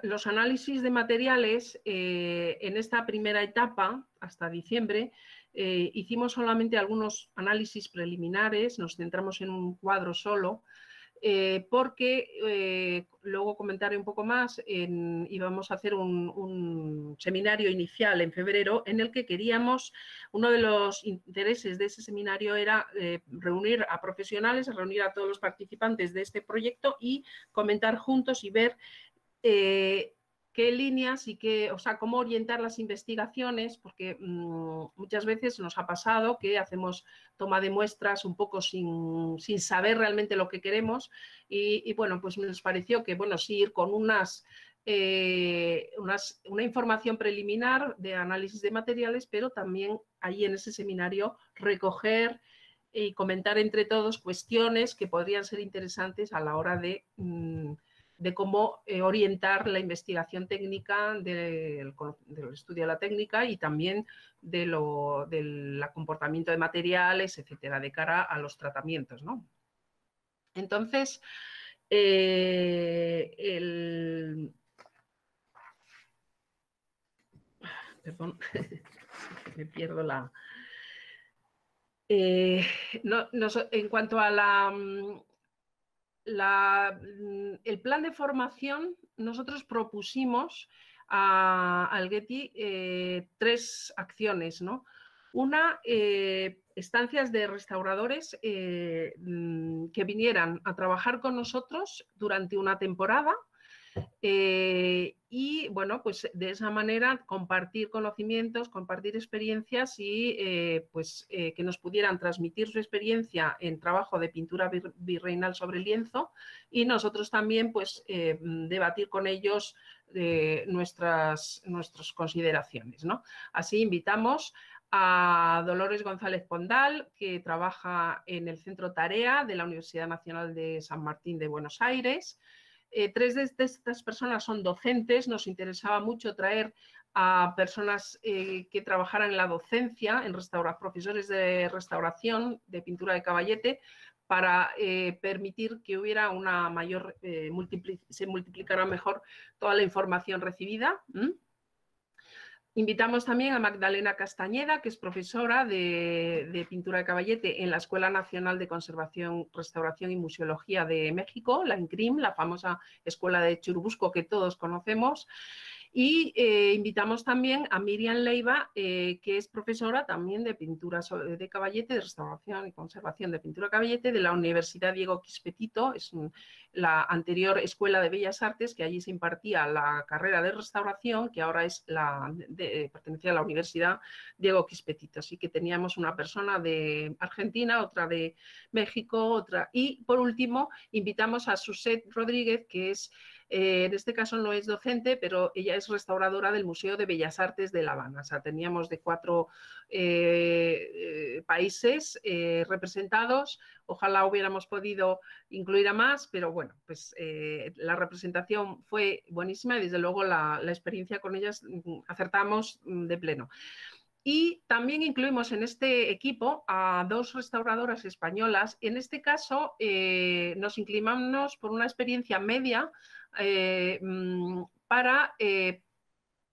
Los análisis de materiales en esta primera etapa, hasta diciembre, hicimos solamente algunos análisis preliminares, nos centramos en un cuadro solo, porque luego comentaré un poco más, íbamos a hacer un seminario inicial en febrero en el que queríamos, uno de los intereses de ese seminario era reunir a profesionales, reunir a todos los participantes de este proyecto y comentar juntos y ver qué líneas y cómo orientar las investigaciones, porque muchas veces nos ha pasado que hacemos toma de muestras un poco sin saber realmente lo que queremos y bueno, pues nos pareció que, bueno, sí ir con una información preliminar de análisis de materiales, pero también ahí en ese seminario recoger y comentar entre todos cuestiones que podrían ser interesantes a la hora de cómo orientar la investigación técnica del estudio de la técnica y también del comportamiento de materiales, etcétera, de cara a los tratamientos, ¿no? Entonces, perdón, me pierdo en cuanto a el plan de formación, nosotros propusimos al Getty 3 acciones, ¿no? Una, estancias de restauradores que vinieran a trabajar con nosotros durante una temporada y, bueno, pues de esa manera compartir conocimientos, compartir experiencias y que nos pudieran transmitir su experiencia en trabajo de pintura virreinal sobre lienzo y nosotros también pues debatir con ellos nuestras consideraciones, ¿no? Así invitamos a Dolores González Pondal, que trabaja en el Centro Tarea de la Universidad Nacional de San Martín de Buenos Aires. 3 de estas personas son docentes, nos interesaba mucho traer a personas que trabajaran en la docencia, profesores de restauración, de pintura de caballete, para permitir que hubiera una mayor, se multiplicara mejor toda la información recibida. Invitamos también a Magdalena Castañeda, que es profesora de pintura de caballete en la Escuela Nacional de Conservación, Restauración y Museología de México, la ENCRIM, la famosa escuela de Churubusco que todos conocemos. Y invitamos también a Miriam Leiva, que es profesora también de pintura de caballete, de restauración y conservación de pintura de caballete de la Universidad Diego Quispetito, es la anterior Escuela de Bellas Artes, que allí se impartía la carrera de restauración, que ahora es pertenecía a la Universidad Diego Quispetito. Así que teníamos una persona de Argentina, otra de México, otra. Y por último, invitamos a Suset Rodríguez, que es, en este caso no es docente, pero ella es restauradora del Museo de Bellas Artes de La Habana. O sea, teníamos de 4 países representados. Ojalá hubiéramos podido incluir a más, pero bueno, pues la representación fue buenísima y desde luego la experiencia con ellas acertamos de pleno. Y también incluimos en este equipo a 2 restauradoras españolas. En este caso nos inclinamos por una experiencia media para,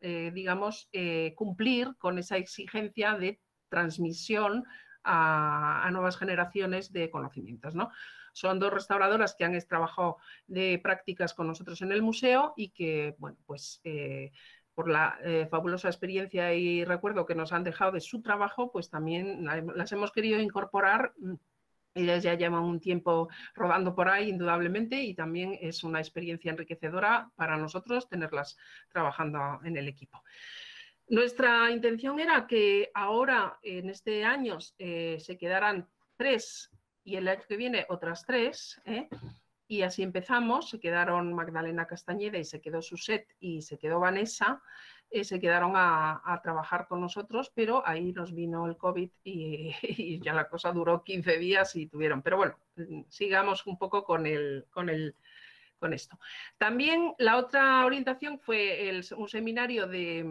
digamos, cumplir con esa exigencia de transmisión a nuevas generaciones de conocimientos, ¿no? Son 2 restauradoras que han trabajado de prácticas con nosotros en el museo y que, bueno, pues por la fabulosa experiencia y recuerdo que nos han dejado de su trabajo, pues también las hemos querido incorporar. Ellas ya llevan un tiempo rodando por ahí, indudablemente, y también es una experiencia enriquecedora para nosotros tenerlas trabajando en el equipo. Nuestra intención era que ahora, en este año, se quedaran 3 y el año que viene otras 3, y así empezamos. Se quedaron Magdalena Castañeda y se quedó Suset y se quedó Vanessa, se quedaron a trabajar con nosotros, pero ahí nos vino el COVID y ya la cosa duró 15 días y tuvieron. Pero bueno, sigamos un poco con esto. También la otra orientación fue un seminario de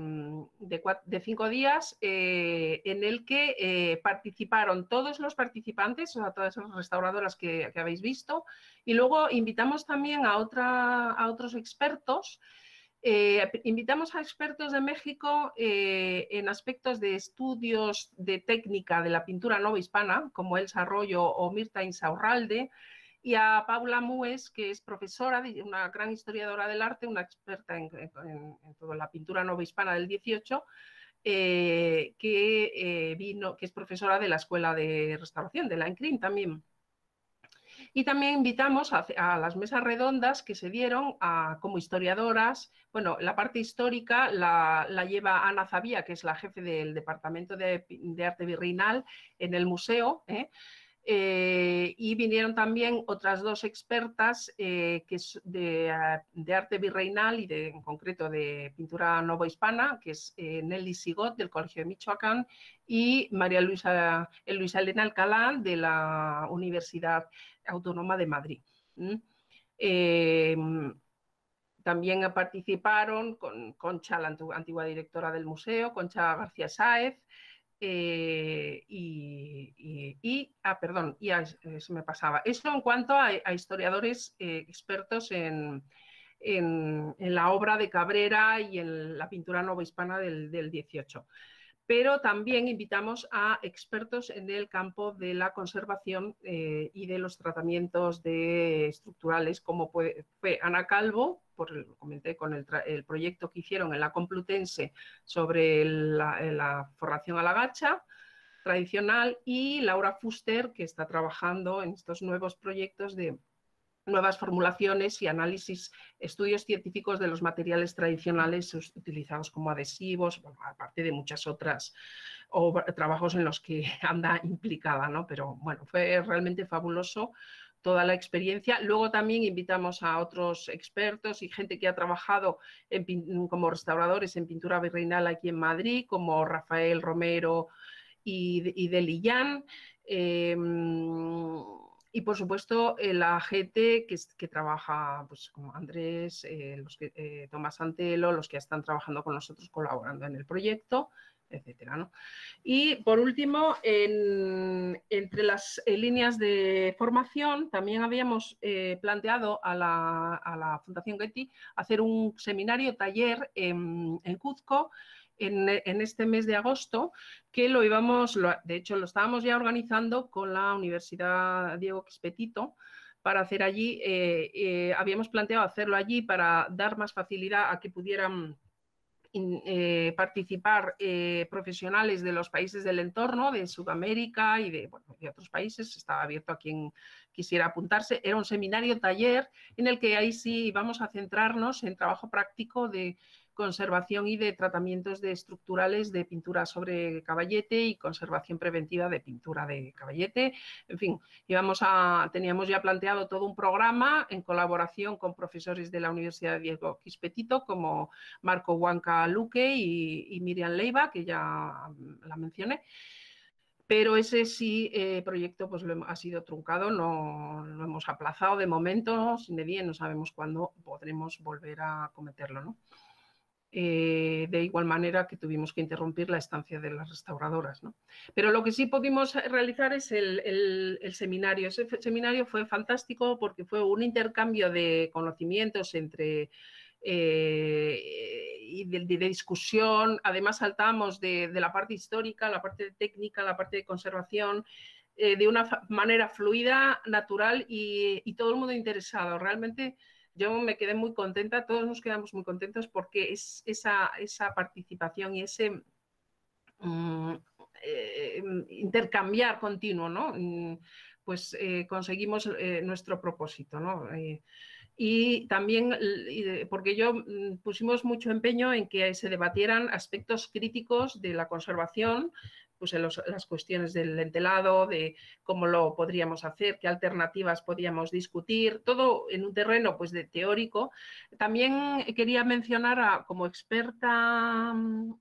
5 días en el que participaron todos los participantes, o sea, todas esas restauradoras que habéis visto, y luego invitamos también a otros expertos. Invitamos a expertos de México en aspectos de estudios de técnica de la pintura novohispana, como Elsa Arroyo o Mirta Insaurralde, y a Paula Mues, que es profesora, una gran historiadora del arte, una experta en toda la pintura novohispana del 18, que es profesora de la Escuela de Restauración, de la ENCRIM también. Y también invitamos a las mesas redondas que se dieron como historiadoras. Bueno, la parte histórica la lleva Ana Zavía, que es la jefe del Departamento de Arte Virreinal en el museo, y vinieron también otras 2 expertas que es de arte virreinal y en concreto de pintura novohispana, que es Nelly Sigot del Colegio de Michoacán y María Luisa Elena Alcalá de la Universidad Autónoma de Madrid. También participaron Concha, la antigua directora del museo, Concha García Sáez, se me pasaba. Eso en cuanto a historiadores expertos en la obra de Cabrera y en la pintura novohispana del 18. Pero también invitamos a expertos en el campo de la conservación y de los tratamientos estructurales, como fue Ana Calvo, comenté con el proyecto que hicieron en la Complutense sobre la forración a la gacha tradicional, y Laura Fuster, que está trabajando en estos nuevos proyectos de nuevas formulaciones y análisis, estudios científicos de los materiales tradicionales utilizados como adhesivos, bueno, aparte de muchas otras trabajos en los que anda implicada, ¿no? Pero bueno, fue realmente fabuloso toda la experiencia. Luego también invitamos a otros expertos y gente que ha trabajado como restauradores en pintura virreinal aquí en Madrid, como Rafael Romero y de Lillán. Y, por supuesto, la gente que trabaja, pues como Andrés, Tomás Antelo, los que están trabajando con nosotros colaborando en el proyecto, etcétera, ¿no? Y, por último, entre las líneas de formación, también habíamos planteado a la Fundación Getty hacer un seminario taller en Cuzco en este mes de agosto, que de hecho lo estábamos ya organizando con la Universidad Diego Quispe-Tito para hacer allí, habíamos planteado hacerlo allí para dar más facilidad a que pudieran participar profesionales de los países del entorno, de Sudamérica y de otros países. Estaba abierto a quien quisiera apuntarse. Era un seminario taller en el que ahí sí íbamos a centrarnos en trabajo práctico de conservación y de tratamientos estructurales de pintura sobre caballete y conservación preventiva de pintura de caballete. En fin, teníamos ya planteado todo un programa en colaboración con profesores de la Universidad Diego Quispe-Tito como Marco Huanca Luque y Miriam Leiva, que ya la mencioné. Pero ese sí proyecto pues ha sido truncado, no lo hemos aplazado de momento, sin de bien, no sabemos cuándo podremos volver a cometerlo, ¿no? De igual manera que tuvimos que interrumpir la estancia de las restauradoras, ¿no? Pero lo que sí pudimos realizar es el seminario. Ese seminario fue fantástico porque fue un intercambio de conocimientos y de discusión. Además saltamos de la parte histórica, la parte técnica, la parte de conservación, de una manera fluida, natural y todo el mundo interesado. Realmente yo me quedé muy contenta, todos nos quedamos muy contentos porque es esa participación y ese intercambiar continuo, ¿no? Pues conseguimos nuestro propósito, ¿no? Y también porque pusimos mucho empeño en que se debatieran aspectos críticos de la conservación, pues en las cuestiones del entelado, de cómo lo podríamos hacer, qué alternativas podíamos discutir, todo en un terreno pues de teórico. También quería mencionar como experta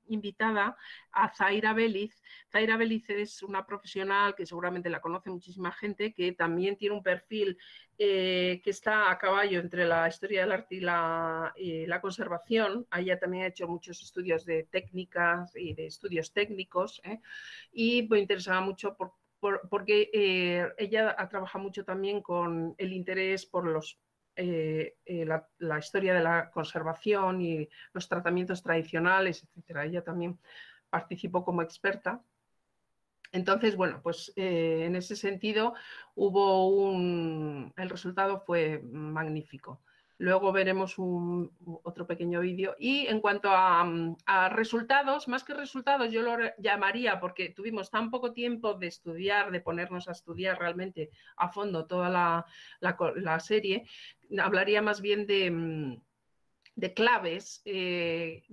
invitada a Zaira Vélez. Zaira Vélez es una profesional que seguramente la conoce muchísima gente, que también tiene un perfil que está a caballo entre la historia del arte y la conservación. Ella también ha hecho muchos estudios de técnicas y de estudios técnicos, y me interesaba mucho porque ella ha trabajado mucho también con el interés por la historia de la conservación y los tratamientos tradicionales, etcétera. Ella también participó como experta. Entonces, bueno, pues en ese sentido el resultado fue magnífico. Luego veremos otro pequeño vídeo. Y en cuanto a resultados, más que resultados, yo lo llamaría, porque tuvimos tan poco tiempo de estudiar, de ponernos a estudiar realmente a fondo toda la serie, hablaría más bien de claves que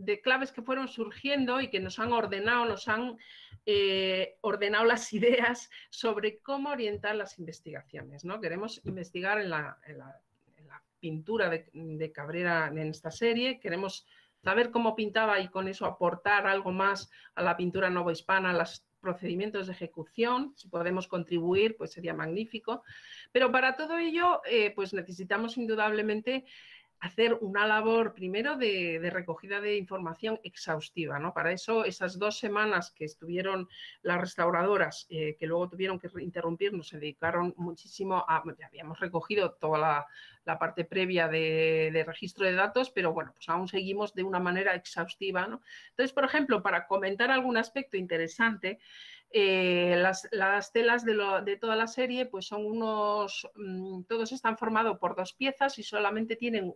fueron surgiendo y que nos han ordenado las ideas sobre cómo orientar las investigaciones, ¿no? Queremos investigar en la pintura de Cabrera en esta serie, queremos saber cómo pintaba y con eso aportar algo más a la pintura novohispana, a los procedimientos de ejecución. Si podemos contribuir, pues sería magnífico. Pero para todo ello, pues necesitamos indudablemente hacer una labor primero de recogida de información exhaustiva, ¿no? Para eso, esas 2 semanas que estuvieron las restauradoras, que luego tuvieron que interrumpirnos, se dedicaron muchísimo ya habíamos recogido toda la parte previa de registro de datos, pero bueno, pues aún seguimos de una manera exhaustiva, ¿no? Entonces, por ejemplo, para comentar algún aspecto interesante, las telas de toda la serie pues son todos están formados por 2 piezas y solamente tienen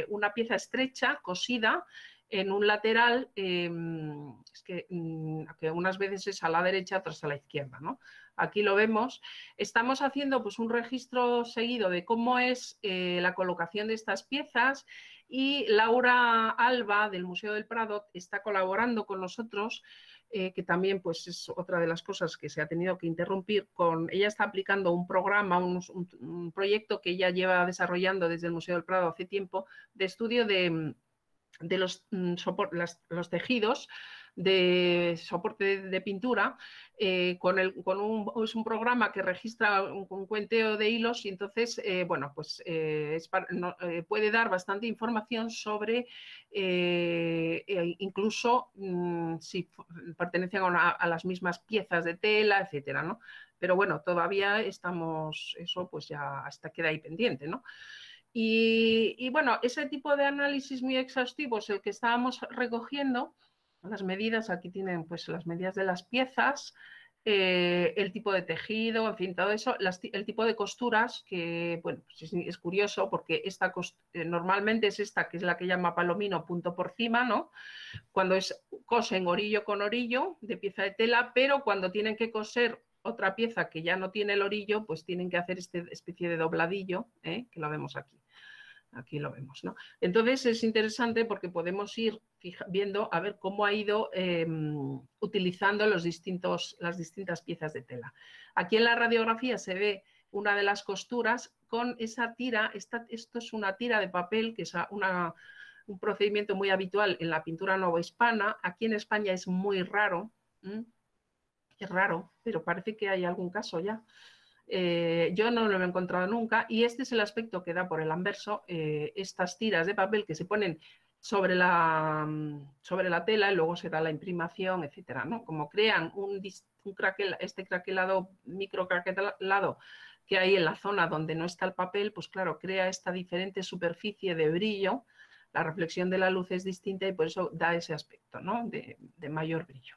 una pieza estrecha, cosida, en un lateral, es que unas veces es a la derecha, otras a la izquierda, ¿no? Aquí lo vemos. Estamos haciendo pues un registro seguido de cómo es la colocación de estas piezas, y Laura Alba del Museo del Prado está colaborando con nosotros, que también pues es otra de las cosas que se ha tenido que interrumpir. Ella está aplicando un programa, un proyecto que ella lleva desarrollando desde el Museo del Prado hace tiempo, de estudio de los tejidos de soporte de pintura, es un programa que registra un cuenteo de hilos y entonces, bueno, pues puede dar bastante información sobre incluso si pertenecen a las mismas piezas de tela, etcétera, ¿no? Pero bueno, todavía estamos, eso pues ya hasta queda ahí pendiente, ¿no? Y bueno, ese tipo de análisis muy exhaustivo es el que estábamos recogiendo. Las medidas, aquí tienen pues las medidas de las piezas, el tipo de tejido, en fin, todo eso, el tipo de costuras, que bueno, pues es curioso porque normalmente es esta, que es la que llama palomino punto por cima, ¿no? Cuando cosen orillo con orillo de pieza de tela, pero cuando tienen que coser otra pieza que ya no tiene el orillo, pues tienen que hacer esta especie de dobladillo, que lo vemos aquí. Aquí lo vemos, ¿no? Entonces es interesante porque podemos ir viendo a ver cómo ha ido utilizando las distintas piezas de tela. Aquí en la radiografía se ve una de las costuras con esa tira. Esto es una tira de papel, que es un procedimiento muy habitual en la pintura novohispana. Aquí en España es muy raro. Es raro, pero parece que hay algún caso ya. Yo no lo he encontrado nunca y este es el aspecto que da por el anverso, estas tiras de papel que se ponen sobre la tela y luego se da la imprimación, etcétera, ¿no? Como crean este craquelado, micro craquelado que hay en la zona donde no está el papel, pues claro, crea esta diferente superficie de brillo, la reflexión de la luz es distinta y por eso da ese aspecto, ¿no? de mayor brillo.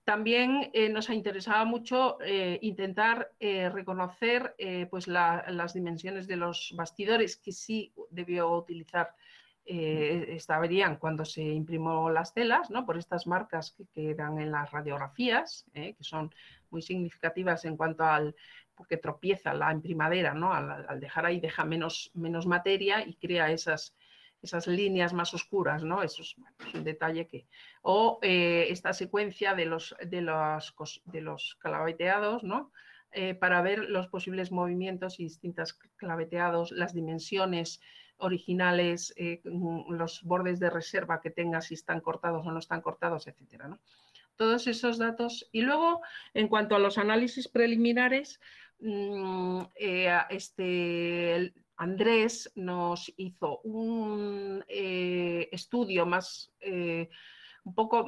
También nos ha interesado mucho intentar reconocer pues las dimensiones de los bastidores, que sí debió utilizar, verían cuando se imprimió las telas, ¿no? Por estas marcas que quedan en las radiografías, que son muy significativas en cuanto porque tropieza la imprimadera, ¿no? Al dejar ahí deja menos materia y crea esas líneas más oscuras, ¿no? Eso es un detalle que... O esta secuencia de los claveteados, ¿no? Para ver los posibles movimientos y distintos claveteados, las dimensiones originales, los bordes de reserva que tenga, si están cortados o no están cortados, etcétera, ¿no? Todos esos datos. Y luego, en cuanto a los análisis preliminares, Andrés nos hizo un estudio más, un poco,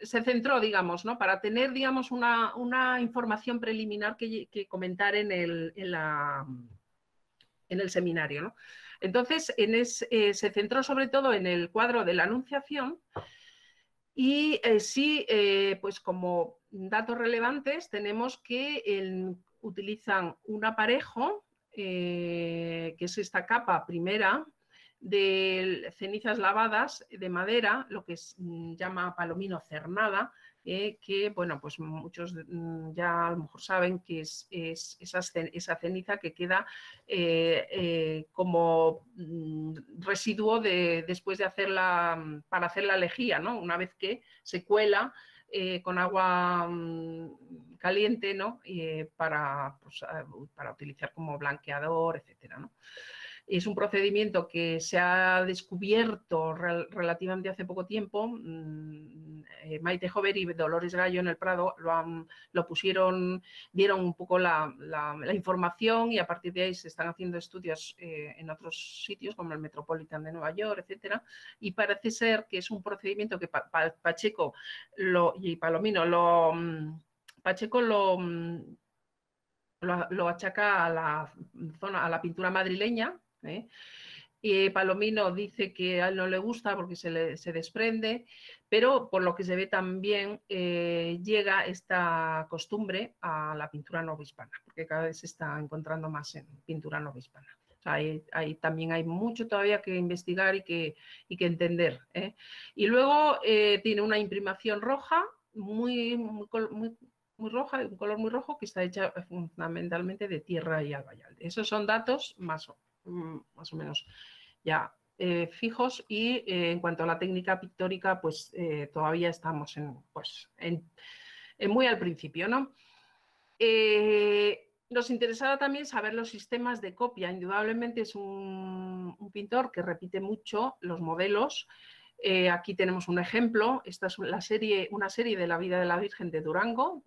se centró, digamos, ¿no? Para tener, digamos, una información preliminar que comentar en el seminario, ¿no? Entonces, se centró sobre todo en el cuadro de la Anunciación y sí, pues como datos relevantes tenemos que utilizan un aparejo, que es esta capa primera de cenizas lavadas de madera, lo que llama palomino cernada, que, bueno, pues muchos ya a lo mejor saben que es esa ceniza que queda como residuo después de para hacer la lejía, ¿no? Una vez que se cuela con agua caliente, ¿no? Para utilizar como blanqueador, etcétera, ¿no? Es un procedimiento que se ha descubierto relativamente hace poco tiempo. Maite Jover y Dolores Gallo en el Prado lo pusieron, dieron un poco la información y a partir de ahí se están haciendo estudios en otros sitios como el Metropolitan de Nueva York, etcétera. Y parece ser que es un procedimiento que Pacheco y Palomino Pacheco lo achaca a la pintura madrileña. Y Palomino dice que a él no le gusta porque se desprende, pero por lo que se ve también llega esta costumbre a la pintura novohispana, porque cada vez se está encontrando más en pintura novohispana. O sea, también hay mucho todavía que investigar y que entender. Y luego tiene una imprimación roja, muy roja, de un color muy rojo, que está hecha fundamentalmente de tierra y albayalde. Esos son datos más o menos ya fijos y en cuanto a la técnica pictórica, pues todavía estamos muy al principio, ¿no? Nos interesaba también saber los sistemas de copia. Indudablemente es un pintor que repite mucho los modelos, Aquí tenemos un ejemplo. Esta es una serie de la vida de la Virgen de Durango,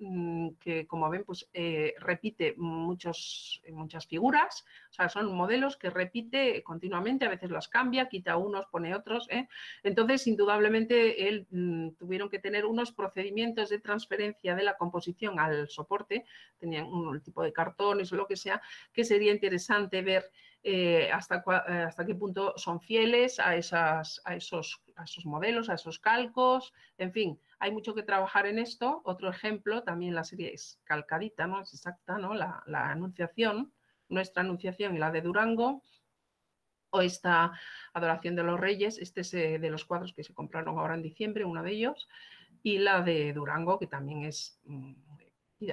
que como ven, pues repite muchas figuras. O sea, son modelos que repite continuamente, a veces las cambia, quita unos, pone otros. Entonces, indudablemente, tuvieron que tener unos procedimientos de transferencia de la composición al soporte. Tenían un tipo de cartones o lo que sea, que sería interesante ver hasta qué punto son fieles a esos modelos, a esos calcos. En fin, hay mucho que trabajar en esto. Otro ejemplo, también la serie es calcadita, ¿no? Es exacta, ¿no? La Anunciación, nuestra Anunciación y la de Durango, o esta Adoración de los Reyes. Este es de los cuadros que se compraron ahora en diciembre, uno de ellos, y la de Durango, que también es... o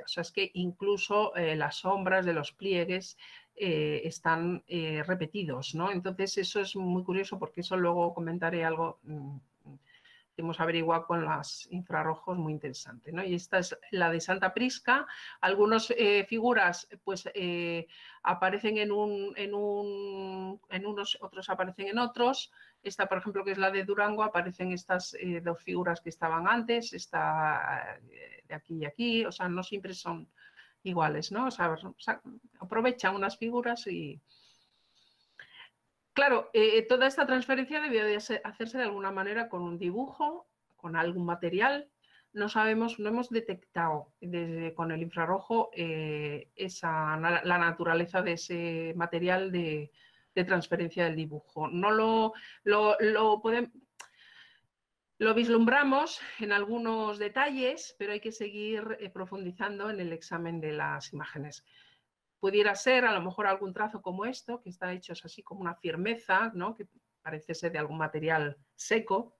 sea, es que incluso las sombras de los pliegues están repetidos, ¿no? Entonces eso es muy curioso, porque eso luego comentaré algo que hemos averiguado con los infrarrojos, muy interesante, ¿no? Y esta es la de Santa Prisca. Algunas figuras pues aparecen en unos, otros aparecen en otros. Esta, por ejemplo, que es la de Durango, aparecen estas dos figuras que estaban antes, esta de aquí y aquí. O sea, no siempre son iguales, ¿no? O sea, aprovechan unas figuras y... Claro, toda esta transferencia debió de hacerse de alguna manera con un dibujo, con algún material. No sabemos, no hemos detectado con el infrarrojo la naturaleza de ese material de transferencia del dibujo. No lo vislumbramos en algunos detalles, pero hay que seguir profundizando en el examen de las imágenes. Pudiera ser a lo mejor algún trazo como esto, que está hecho así como una firmeza, ¿no? Que parece ser de algún material seco,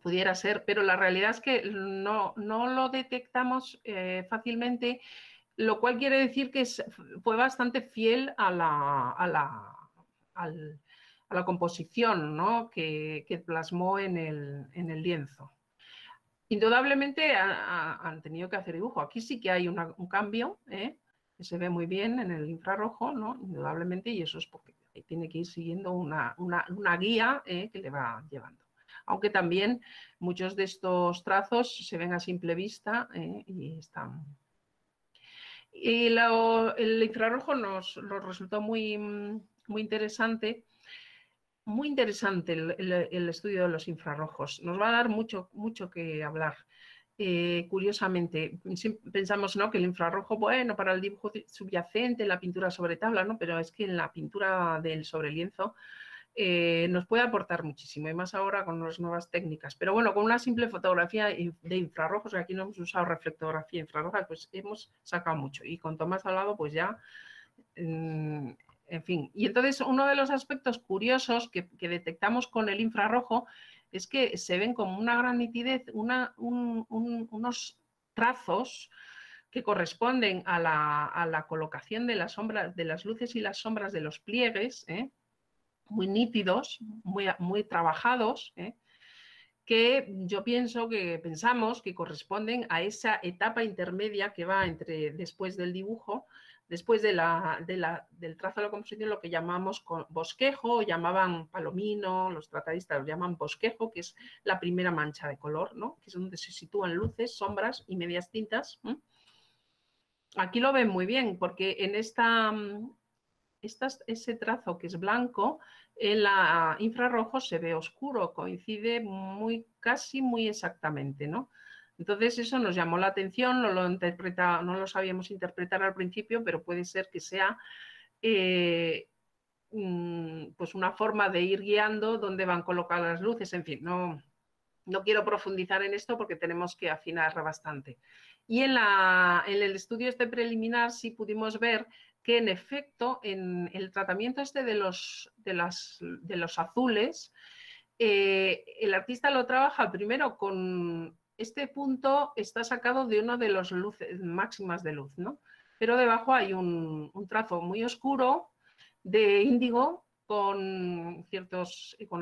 pudiera ser, pero la realidad es que no lo detectamos fácilmente, lo cual quiere decir que fue bastante fiel a la composición, ¿no? que plasmó en el lienzo. Indudablemente han tenido que hacer dibujo. Aquí sí que hay un cambio, que se ve muy bien en el infrarrojo, ¿no? Indudablemente, y eso es porque tiene que ir siguiendo una guía que le va llevando. Aunque también muchos de estos trazos se ven a simple vista y están... Y el infrarrojo nos resultó muy interesante. Muy interesante el estudio de los infrarrojos. Nos va a dar mucho que hablar. Curiosamente, pensamos, ¿no?, que el infrarrojo, bueno, para el dibujo subyacente, la pintura sobre tabla, ¿no? Pero es que en la pintura sobre lienzo nos puede aportar muchísimo, y más ahora con las nuevas técnicas. Pero bueno, con una simple fotografía de infrarrojos, aquí no hemos usado reflectografía infrarroja, pues hemos sacado mucho. Y con Tomás al lado, pues ya... en fin, y entonces uno de los aspectos curiosos que detectamos con el infrarrojo es que se ven con una gran nitidez unos trazos que corresponden a la colocación de las sombras, de las luces y las sombras de los pliegues, muy nítidos, muy trabajados, que yo pensamos que corresponden a esa etapa intermedia que va después del dibujo, después del trazo de la composición, lo que llamamos bosquejo, o llamaban Palomino, los tratadistas lo llaman bosquejo, que es la primera mancha de color, ¿no? Que es donde se sitúan luces, sombras y medias tintas. Aquí lo ven muy bien, porque en ese trazo que es blanco, en la infrarrojo se ve oscuro, coincide casi muy exactamente, ¿no? Entonces eso nos llamó la atención, no lo sabíamos interpretar al principio, pero puede ser que sea pues una forma de ir guiando dónde van colocadas las luces. En fin, no quiero profundizar en esto porque tenemos que afinar bastante. Y en el estudio preliminar sí pudimos ver que, en efecto, en el tratamiento de los azules, el artista lo trabaja primero con... Este punto está sacado de una de las luces máximas de luz, ¿no? Pero debajo hay un trazo muy oscuro de índigo con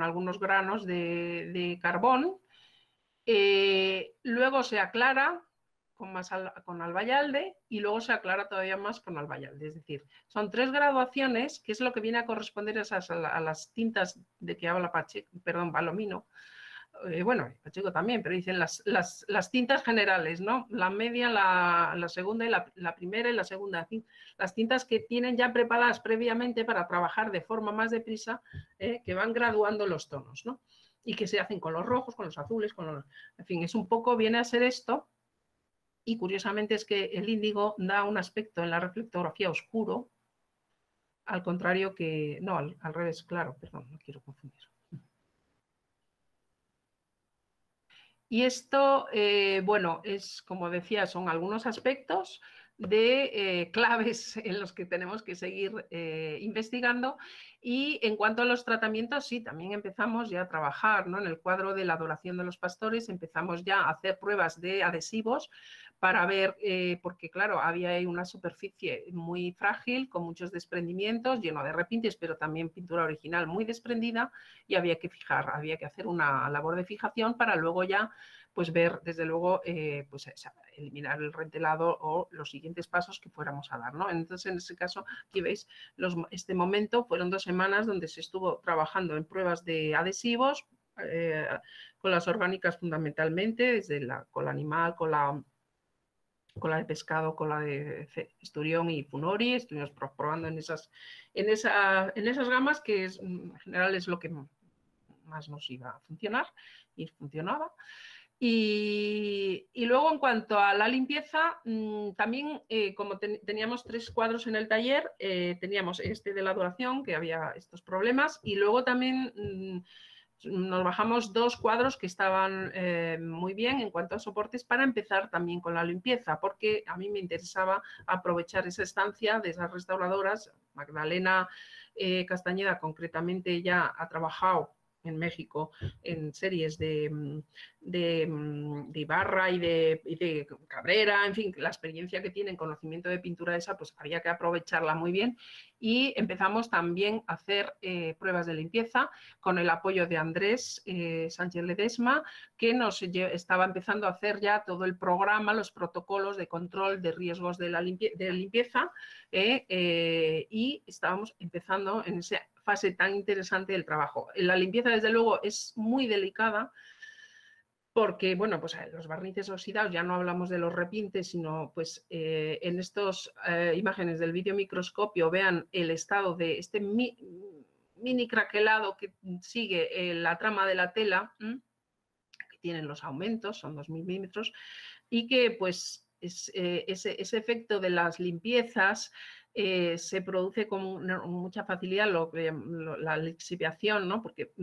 algunos granos de carbón. Luego se aclara con Albayalde y luego se aclara todavía más con Albayalde. Es decir, son 3 graduaciones, que es lo que viene a corresponder a las tintas de que habla Pacheco, perdón, Palomino. Bueno, Pacheco también, pero dicen las tintas generales, ¿no? La media, la segunda y la primera y la segunda. Las tintas que tienen ya preparadas previamente para trabajar de forma más deprisa, que van graduando los tonos, ¿no? Y que se hacen con los rojos, con los azules, en fin, es un poco, viene a ser esto. Y curiosamente es que el índigo da un aspecto en la reflectografía oscuro, al contrario que, no, al revés, claro, perdón, no quiero confundir. Y esto, bueno, es, como decía, son algunos aspectos de claves en los que tenemos que seguir investigando. Y en cuanto a los tratamientos, sí, también empezamos ya a trabajar, ¿no? En el cuadro de la adoración de los pastores empezamos ya a hacer pruebas de adhesivos para ver, porque claro, había ahí una superficie muy frágil, con muchos desprendimientos, lleno de repintes, pero también pintura original muy desprendida, y había que fijar, había que hacer una labor de fijación para luego ya pues ver, desde luego, pues eliminar el rentelado o los siguientes pasos que fuéramos a dar, ¿no? Entonces, en este caso, aquí veis, este momento fueron 2 semanas donde se estuvo trabajando en pruebas de adhesivos, con las orgánicas fundamentalmente, desde la cola animal, cola de pescado, cola de esturión y funori. Estuvimos probando en esas gamas, que en general es lo que más nos iba a funcionar y funcionaba. Y luego, en cuanto a la limpieza, también, como teníamos 3 cuadros en el taller, teníamos este de la adoración, que había estos problemas, y luego también nos bajamos 2 cuadros que estaban muy bien en cuanto a soportes, para empezar también con la limpieza, porque a mí me interesaba aprovechar esa estancia de esas restauradoras. Magdalena Castañeda, concretamente, ella ha trabajado en México en series de Ibarra y de Cabrera, en fin, la experiencia que tienen, conocimiento de pintura esa, pues había que aprovecharla muy bien. Y empezamos también a hacer pruebas de limpieza con el apoyo de Andrés Sánchez Ledesma, que nos estaba empezando a hacer ya todo el programa, los protocolos de control de riesgos de limpieza, y estábamos empezando en esa fase tan interesante del trabajo. La limpieza, desde luego, es muy delicada, porque, bueno, pues los barnices oxidados, ya no hablamos de los repintes, sino pues en estas imágenes del videomicroscopio vean el estado de este mini craquelado que sigue la trama de la tela, que tienen los aumentos, son 2000 milímetros, y que pues ese efecto de las limpiezas se produce con mucha facilidad, la lixiviación, ¿no? Porque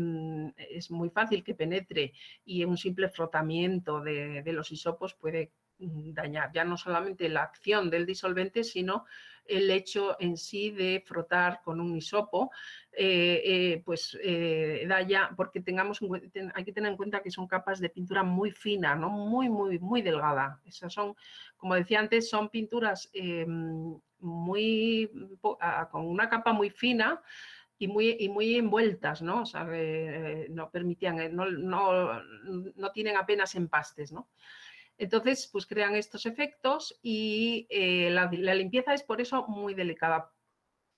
es muy fácil que penetre, y un simple frotamiento de los hisopos puede dañar ya no solamente la acción del disolvente, sino el hecho en sí de frotar con un hisopo, da ya, porque hay que tener en cuenta que son capas de pintura muy fina, ¿no? Muy, muy, muy delgada. Esas son, como decía antes, son pinturas con una capa muy fina y muy envueltas, ¿no? O sea, no permitían, no tienen apenas empastes, ¿no? Entonces, pues crean estos efectos, y la limpieza es por eso muy delicada,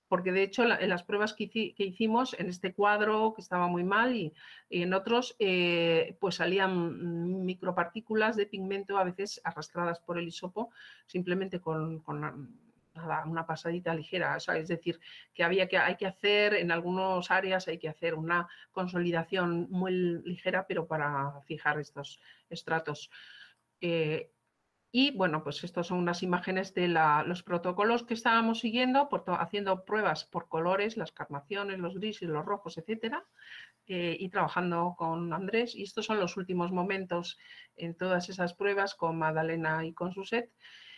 porque de hecho en las pruebas que hicimos en este cuadro, que estaba muy mal, y en otros, pues salían micropartículas de pigmento, a veces arrastradas por el hisopo, simplemente con una pasadita ligera. O sea, es decir, que hay que hacer, en algunas áreas hay que hacer una consolidación muy ligera, pero para fijar estos estratos. Y bueno, pues estas son unas imágenes de los protocolos que estábamos siguiendo, haciendo pruebas por colores, las carnaciones, los grises, los rojos, etcétera, y trabajando con Andrés. Y estos son los últimos momentos en todas esas pruebas con Magdalena y con Suset.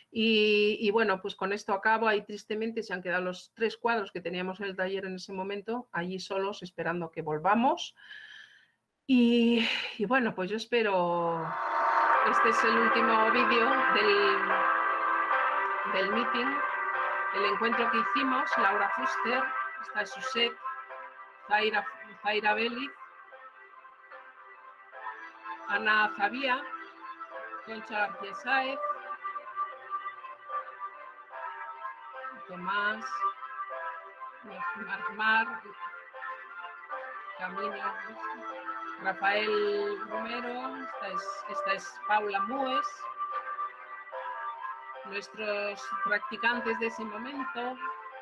Y bueno, pues con esto acabo. Ahí tristemente se han quedado los 3 cuadros que teníamos en el taller en ese momento, allí solos, esperando que volvamos. Y bueno, pues yo espero... Este es el último vídeo del meeting, el encuentro que hicimos. Laura Fuster, está Suset, Zaira Belli, Ana Zavía, Concha García Sáez, Tomás, Mar, Camino, Rafael Romero, esta es Paula Mues, nuestros practicantes de ese momento,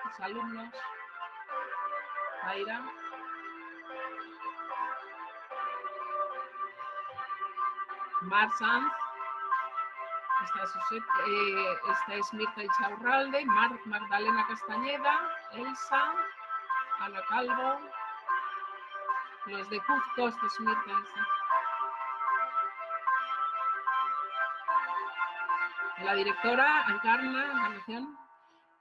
los alumnos, Aira, Mar Sanz, esta es Mirta Ichaurralde, Magdalena Castañeda, Elsa, Ana Calvo, los de Cuzco, esta es Mirta, la directora Encarna.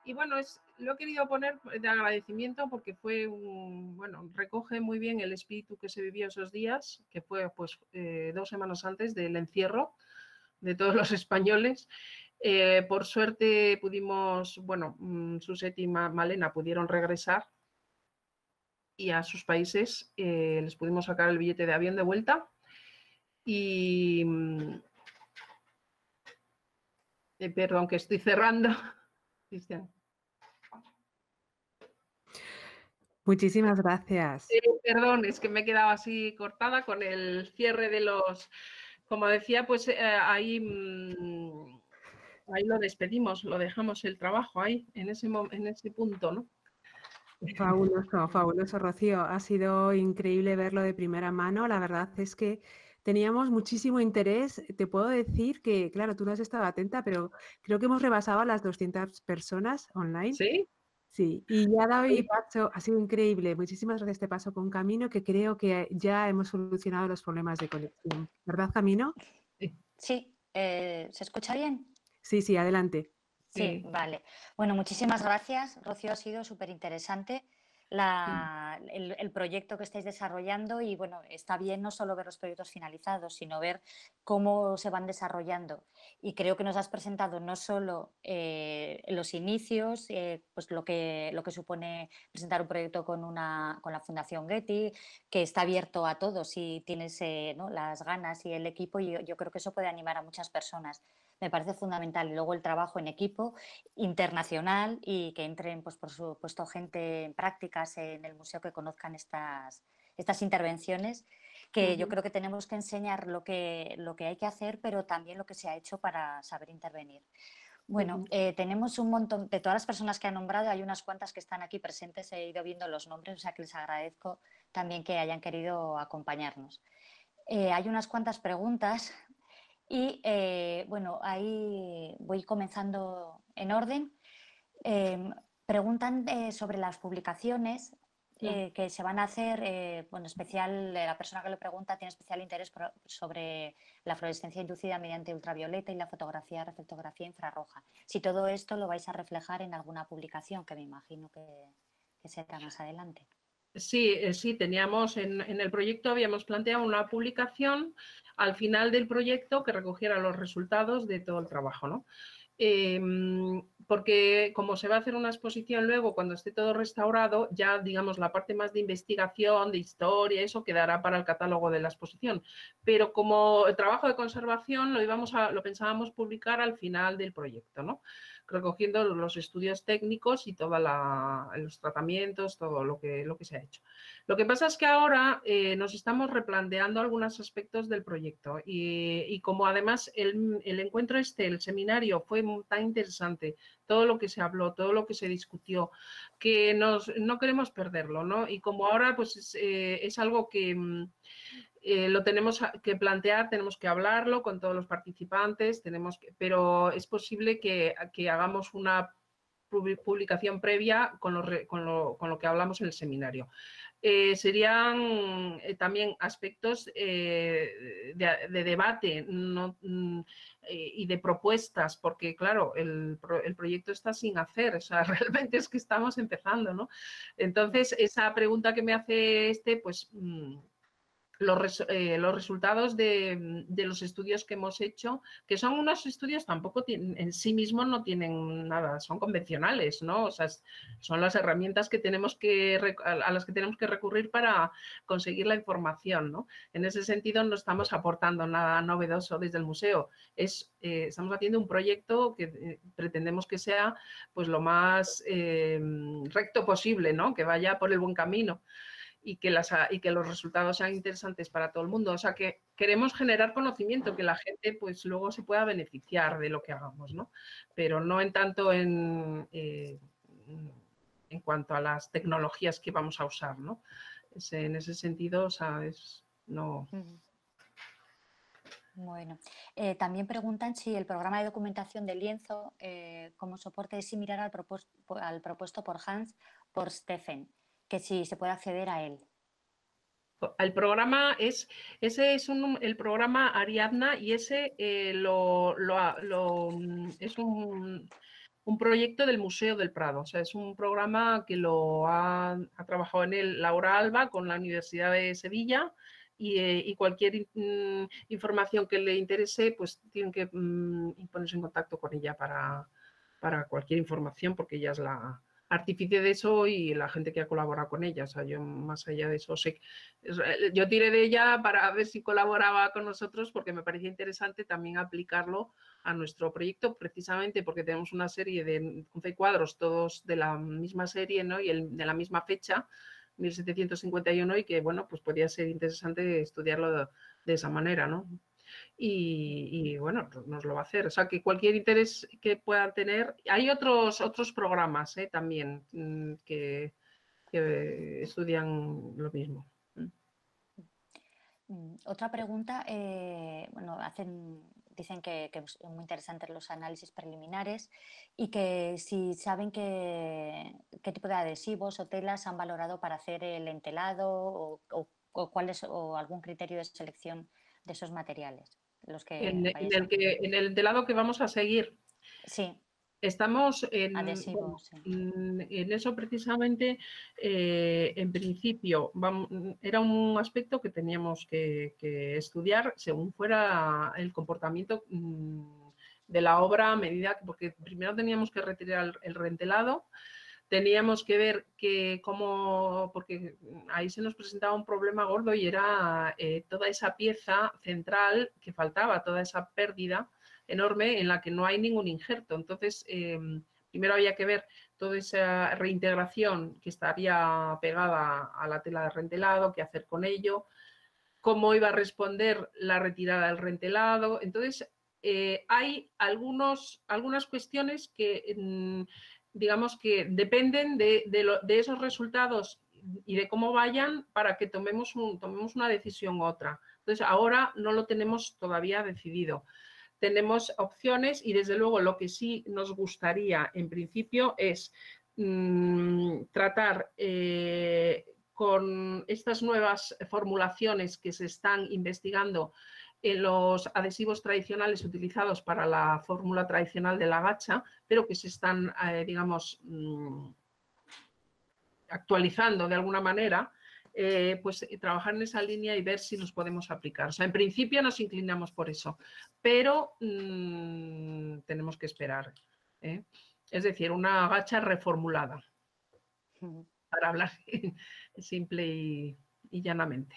Y bueno, lo he querido poner de agradecimiento porque fue recoge muy bien el espíritu que se vivió esos días, que fue pues 2 semanas antes del encierro de todos los españoles. Por suerte pudimos, Suset y Malena pudieron regresar y a sus países les pudimos sacar el billete de avión de vuelta. Y perdón, que estoy cerrando. Cristian. Muchísimas gracias. Perdón, es que me he quedado así cortada con el cierre de los... Como decía, pues ahí lo despedimos, lo dejamos el trabajo ahí, en ese punto, ¿no? Fabuloso, fabuloso, Rocío. Ha sido increíble verlo de primera mano. La verdad es que teníamos muchísimo interés. Te puedo decir que, claro, tú no has estado atenta, pero creo que hemos rebasado a las 200 personas online. ¿Sí? Sí, y ya David paso, ha sido increíble. Muchísimas gracias. Te paso con Camino, que creo que ya hemos solucionado los problemas de conexión. ¿Verdad, Camino? Sí, ¿se escucha bien? Sí, sí, adelante. Sí, vale. Bueno, muchísimas gracias, Rocío, ha sido súper interesante el proyecto que estáis desarrollando y bueno, está bien no solo ver los proyectos finalizados, sino ver cómo se van desarrollando. Y creo que nos has presentado no solo los inicios, pues lo que supone presentar un proyecto con la Fundación Getty, que está abierto a todos si tienes ¿no? las ganas y el equipo, y yo creo que eso puede animar a muchas personas. Me parece fundamental. Y luego el trabajo en equipo internacional y que entren, pues por supuesto, gente en prácticas en el museo que conozcan estas intervenciones, que yo creo que tenemos que enseñar lo que hay que hacer, pero también lo que se ha hecho para saber intervenir. Bueno, tenemos un montón, de todas las personas que han nombrado, hay unas cuantas que están aquí presentes, he ido viendo los nombres, o sea que les agradezco también que hayan querido acompañarnos. Hay unas cuantas preguntas. Y bueno, ahí voy comenzando en orden. Preguntan sobre las publicaciones que se van a hacer. Bueno, especial, la persona que lo pregunta tiene especial interés sobre la fluorescencia inducida mediante ultravioleta y la reflectografía infrarroja. Si todo esto lo vais a reflejar en alguna publicación, que me imagino que será más adelante. Sí, teníamos en el proyecto, habíamos planteado una publicación al final del proyecto que recogiera los resultados de todo el trabajo, ¿no? Porque como se va a hacer una exposición luego cuando esté todo restaurado, ya digamos la parte más de investigación, de historia, eso quedará para el catálogo de la exposición. Pero como el trabajo de conservación lo pensábamos publicar al final del proyecto, ¿no? Recogiendo los estudios técnicos y todos los tratamientos, todo lo que se ha hecho. Lo que pasa es que ahora nos estamos replanteando algunos aspectos del proyecto y como además el encuentro el seminario fue tan interesante, todo lo que se habló, todo lo que se discutió, que no queremos perderlo, ¿no? Y como ahora pues es algo que lo tenemos que plantear, tenemos que hablarlo con todos los participantes, pero es posible que hagamos una publicación previa con lo que hablamos en el seminario. Serían también aspectos de debate y de propuestas, porque claro, el proyecto está sin hacer, o sea, realmente es que estamos empezando, ¿no? Entonces, esa pregunta que me hace pues los resultados de los estudios que hemos hecho, que son unos estudios tampoco en sí mismos no tienen nada, son convencionales, ¿no? O sea, son las herramientas que a las que tenemos que recurrir para conseguir la información, ¿no? En ese sentido no estamos aportando nada novedoso desde el museo. Estamos haciendo un proyecto que pretendemos que sea pues lo más recto posible, ¿no? Que vaya por el buen camino. Y que los resultados sean interesantes para todo el mundo. O sea, que queremos generar conocimiento, que la gente pues luego se pueda beneficiar de lo que hagamos, ¿no? Pero no en tanto en cuanto a las tecnologías que vamos a usar, ¿no? En ese sentido, o sea, no... Bueno, también preguntan si el programa de documentación del lienzo como soporte es similar al propuesto por Hans por Stephen, que si se puede acceder a él. El programa el programa Ariadna y ese es un proyecto del Museo del Prado. O sea, es un programa que ha trabajado en él Laura Alba con la Universidad de Sevilla y cualquier información que le interese, pues tienen que ponerse en contacto con ella para cualquier información, porque ella es la artífice de eso y la gente que ha colaborado con ella. O sea, yo más allá de eso yo tiré de ella para ver si colaboraba con nosotros, porque me parecía interesante también aplicarlo a nuestro proyecto, precisamente porque tenemos una serie de 11 cuadros, todos de la misma serie, ¿no? Y de la misma fecha, 1751, y que, bueno, pues podría ser interesante estudiarlo de esa manera, ¿no? Y bueno, nos lo va a hacer. O sea, que cualquier interés que puedan tener. Hay otros programas también que estudian lo mismo. Otra pregunta, bueno, dicen que es muy interesantes los análisis preliminares y que si saben qué tipo de adhesivos o telas han valorado para hacer el entelado o algún criterio de selección de esos materiales. En el entelado que vamos a seguir. Sí. Estamos Adhesivos, sí. en eso precisamente. En principio, era un aspecto que teníamos que estudiar según fuera el comportamiento de la obra a medida, porque primero teníamos que retirar el rentelado. Teníamos que ver porque ahí se nos presentaba un problema gordo y era toda esa pieza central que faltaba, toda esa pérdida enorme en la que no hay ningún injerto. Entonces, primero había que ver toda esa reintegración que estaría pegada a la tela de rentelado, qué hacer con ello, cómo iba a responder la retirada del rentelado. Entonces, hay algunas cuestiones que digamos que dependen de esos resultados y de cómo vayan para que tomemos una decisión u otra. Entonces, ahora no lo tenemos todavía decidido. Tenemos opciones y, desde luego, lo que sí nos gustaría, en principio, es tratar con estas nuevas formulaciones que se están investigando en los adhesivos tradicionales utilizados para la fórmula tradicional de la gacha, pero que se están, digamos, actualizando de alguna manera, pues trabajar en esa línea y ver si nos podemos aplicar. O sea, en principio nos inclinamos por eso, pero tenemos que esperar. Es decir, una gacha reformulada, para hablar simple y llanamente.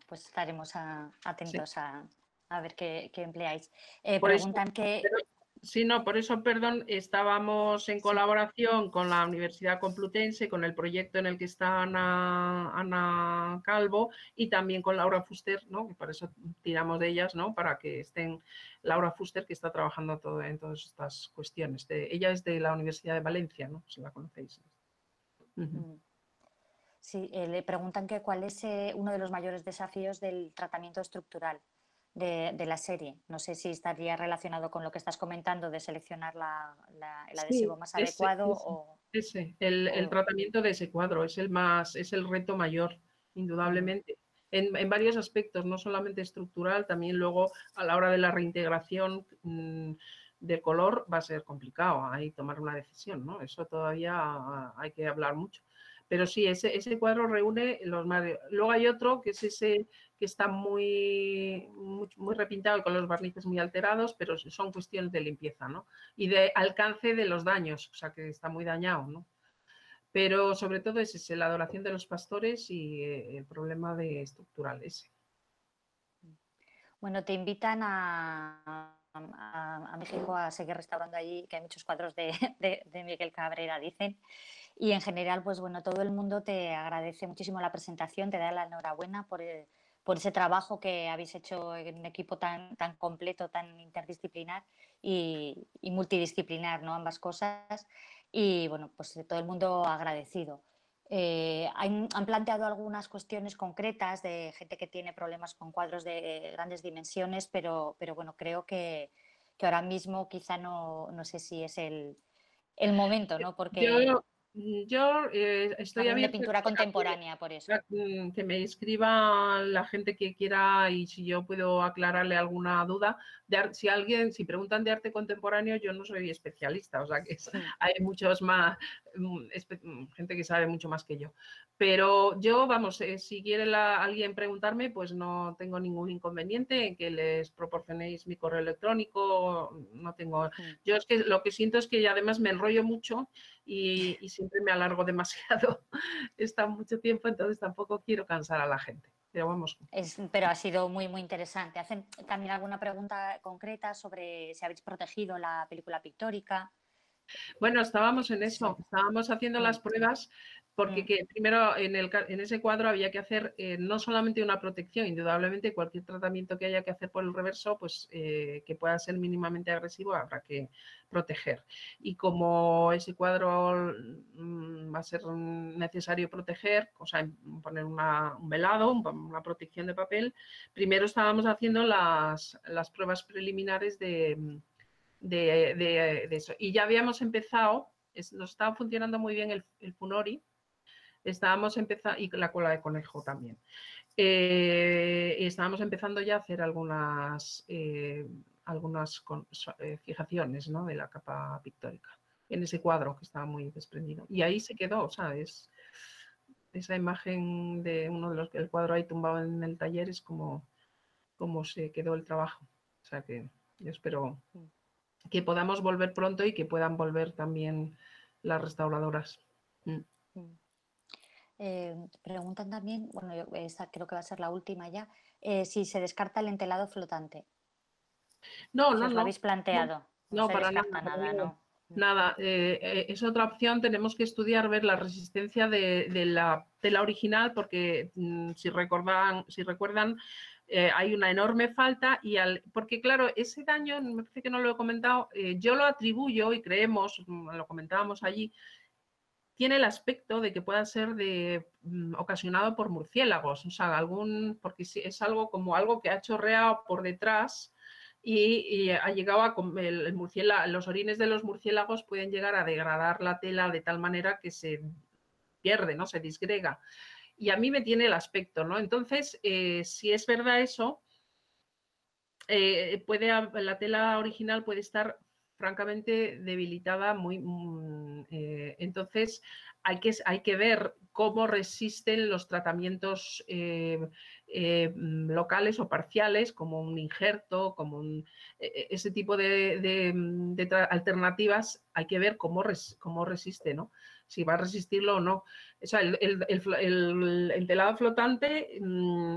Pues estaremos atentos, sí, a ver qué empleáis. Por Preguntan Sí, no, por eso, perdón, estábamos en colaboración con la Universidad Complutense, con el proyecto en el que está Ana Calvo, y también con Laura Fuster, ¿no? Que por eso tiramos de ellas, ¿no? Para que estén Laura Fuster, que está trabajando en todas estas cuestiones. Ella es de la Universidad de Valencia, ¿no? Si la conocéis. Sí, le preguntan cuál es uno de los mayores desafíos del tratamiento estructural de la serie. No sé si estaría relacionado con lo que estás comentando de seleccionar el adhesivo más adecuado. El tratamiento de ese cuadro es el reto mayor, indudablemente. En varios aspectos, no solamente estructural, también luego a la hora de la reintegración del color va a ser complicado ahí tomar una decisión, ¿no? Eso todavía hay que hablar mucho. Pero sí, ese cuadro reúne los más... Luego hay otro que es ese que está muy repintado y con los barnices muy alterados, pero son cuestiones de limpieza, ¿no? Y de alcance de los daños, o sea, que está muy dañado, ¿no? Pero sobre todo es ese, la adoración de los pastores y el problema de estructural ese. Bueno, te invitan a México a seguir restaurando allí, que hay muchos cuadros de Miguel Cabrera, dicen. Y en general, pues bueno, todo el mundo te agradece muchísimo la presentación, te da la enhorabuena por ese trabajo que habéis hecho en un equipo tan completo, tan interdisciplinar y multidisciplinar, ¿no? Ambas cosas. Y bueno, pues todo el mundo agradecido. Han planteado algunas cuestiones concretas de gente que tiene problemas con cuadros de grandes dimensiones, pero bueno, creo que ahora mismo quizá no sé si es el momento, ¿no? Porque Yo estoy hablan de abierta pintura contemporánea, por eso. que me escriba la gente que quiera y si yo puedo aclararle alguna duda. Si preguntan de arte contemporáneo, yo no soy especialista, o sea que hay muchos más, gente que sabe mucho más que yo. Pero yo, vamos, si quiere alguien preguntarme, pues no tengo ningún inconveniente en que les proporcionéis mi correo electrónico, no tengo... Yo es que lo que siento es que además me enrollo mucho y siempre me alargo demasiado. Está mucho tiempo, entonces tampoco quiero cansar a la gente. Pero vamos. Pero ha sido muy interesante. ¿Hacen también alguna pregunta concreta sobre si habéis protegido la película pictórica? Bueno, estábamos en eso, estábamos haciendo las pruebas porque primero en ese cuadro había que hacer no solamente una protección, indudablemente cualquier tratamiento que haya que hacer por el reverso, pues que pueda ser mínimamente agresivo habrá que proteger. Y como ese cuadro va a ser necesario proteger, o sea, poner un velado, una protección de papel, primero estábamos haciendo las pruebas preliminares de eso. Y ya habíamos empezado, nos estaba funcionando muy bien el Funori, estábamos empezando, y la cola de conejo también. Y estábamos empezando ya a hacer algunas fijaciones, ¿no?, de la capa pictórica en ese cuadro que estaba muy desprendido. Y ahí se quedó, ¿sabes? Esa imagen de uno de los que el cuadro ahí tumbado en el taller es como se quedó el trabajo. O sea que yo espero que podamos volver pronto y que puedan volver también las restauradoras. Preguntan también, bueno, esta creo que va a ser la última ya, si se descarta el entelado flotante. No, Si os lo habéis planteado. No se para descarta nada. nada, ¿no? Nada, es otra opción, tenemos que estudiar, ver la resistencia de la tela original, porque si recuerdan, hay una enorme falta porque claro, ese daño, me parece que no lo he comentado, yo lo atribuyo y creemos, lo comentábamos allí, tiene el aspecto de que pueda ser ocasionado por murciélagos, o sea, porque es algo como algo que ha chorreado por detrás y ha llegado a los orines de los murciélagos pueden llegar a degradar la tela de tal manera que se pierde, ¿no? Se disgrega. Y a mí me tiene el aspecto, ¿no? Entonces, si es verdad eso, la tela original puede estar francamente debilitada, entonces hay que ver cómo resisten los tratamientos locales o parciales, como un injerto, como ese tipo de alternativas, hay que ver cómo resiste, ¿no? Si va a resistirlo o no. O sea, el telado flotante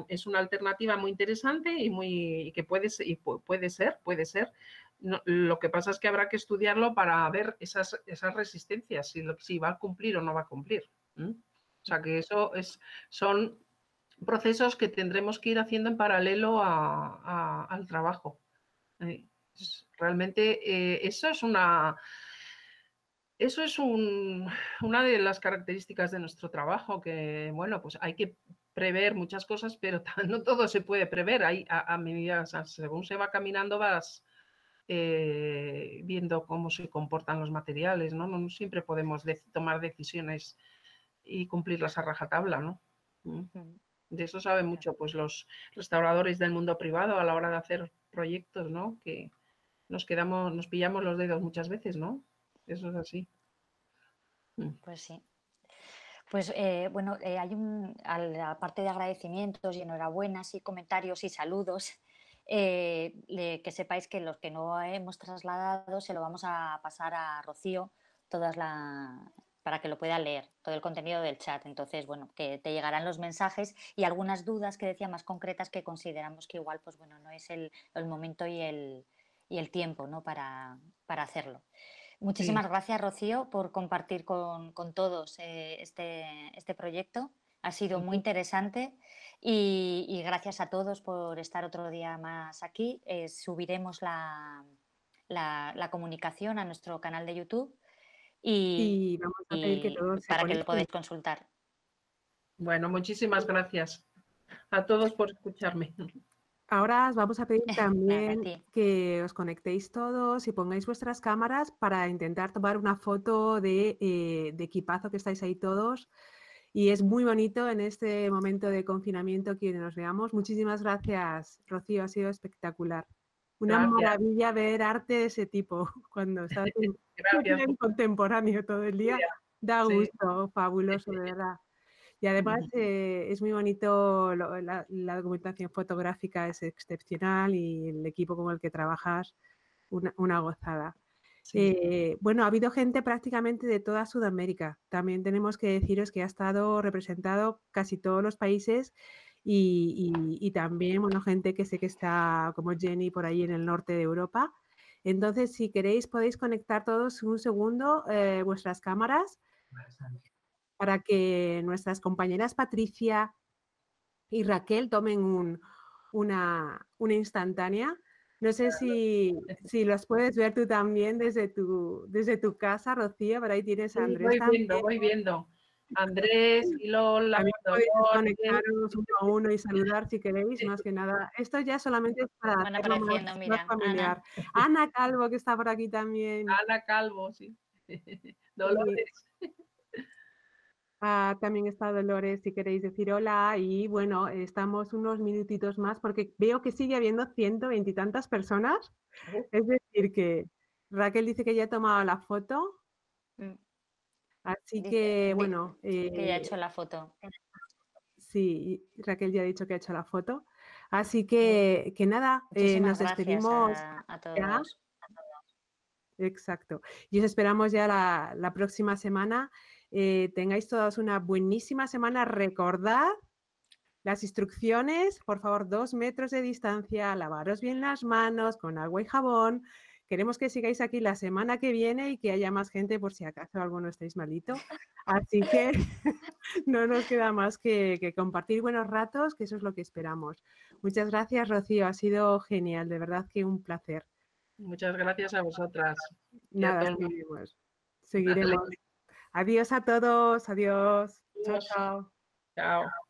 es una alternativa muy interesante y que puede ser. No, lo que pasa es que habrá que estudiarlo para ver esas resistencias, si va a cumplir o no va a cumplir. O sea, que son procesos que tendremos que ir haciendo en paralelo al trabajo. Realmente eso es una de las características de nuestro trabajo, que, bueno, pues hay que prever muchas cosas, pero no todo se puede prever. A medida, o sea, según se va caminando, vas viendo cómo se comportan los materiales, ¿no? No siempre podemos tomar decisiones y cumplirlas a rajatabla, ¿no? De eso saben mucho pues los restauradores del mundo privado a la hora de hacer proyectos, ¿no? Que nos pillamos los dedos muchas veces, ¿no? Eso es así. Pues sí. Pues bueno, hay aparte de agradecimientos y enhorabuenas y comentarios y saludos, que sepáis que los que no hemos trasladado se lo vamos a pasar a Rocío para que lo pueda leer, todo el contenido del chat. Entonces, bueno, que te llegarán los mensajes y algunas dudas que decía más concretas que consideramos que igual, pues bueno, no es el momento y el tiempo, ¿no? para hacerlo. Muchísimas Sí. gracias, Rocío, por compartir con todos este proyecto. Ha sido muy interesante y gracias a todos por estar otro día más aquí. Subiremos la comunicación a nuestro canal de YouTube Y vamos a pedir que todos se para que lo conecten. podáis consultar. Bueno, muchísimas gracias a todos por escucharme. Ahora os vamos a pedir Nada, a también ti. que os conectéis todos y pongáis vuestras cámaras para intentar tomar una foto de equipazo que estáis ahí todos. Y es muy bonito en este momento de confinamiento que nos veamos. Muchísimas gracias, Rocío, ha sido espectacular. Una Gracias. maravilla ver arte de ese tipo cuando estás Gracias. en contemporáneo todo el día. Da Sí. gusto, fabuloso, de verdad. Y además es muy bonito, la documentación fotográfica es excepcional y el equipo con el que trabajas, una gozada. Sí. Bueno, ha habido gente prácticamente de toda Sudamérica. También tenemos que deciros que ha estado representado casi todos los países y también, bueno, gente que sé que está como Jenny por ahí en el norte de Europa. Entonces, si queréis, podéis conectar todos un segundo vuestras cámaras para que nuestras compañeras Patricia y Raquel tomen una instantánea. No sé si las puedes ver tú también desde tu casa, Rocío, por ahí tienes a Sí, Andrés también. voy viendo. Andrés y Lola, También podéis Dolores. conectaros uno a uno y saludar si queréis, más que nada. Esto ya solamente es para Van hacerlo apareciendo, más mira, familiar. Ana. Ana Calvo, que está por aquí también. Ana Calvo, sí. Y, Dolores. también está Dolores, si queréis decir hola. Y bueno, estamos unos minutitos más porque veo que sigue habiendo 120 y tantas personas. Es decir, que Raquel dice que ya ha tomado la foto. Así que, bueno, Que ya ha hecho la foto. sí, Raquel ya ha dicho que ha hecho la foto. Así que nada, Muchísimas nos gracias despedimos a ya. todos. Exacto. Y os esperamos ya la próxima semana. Tengáis todos una buenísima semana. Recordad las instrucciones, por favor, 2 metros de distancia, lavaros bien las manos con agua y jabón. Queremos que sigáis aquí la semana que viene y que haya más gente por si acaso alguno estáis malito. Así que no nos queda más que compartir buenos ratos, que eso es lo que esperamos. Muchas gracias, Rocío. Ha sido genial, de verdad que un placer. Muchas gracias a vosotras. Y a Nada, todos. seguiremos. Vale. Seguiremos. Adiós a todos. Adiós. Chao, Adiós. chao. Chao.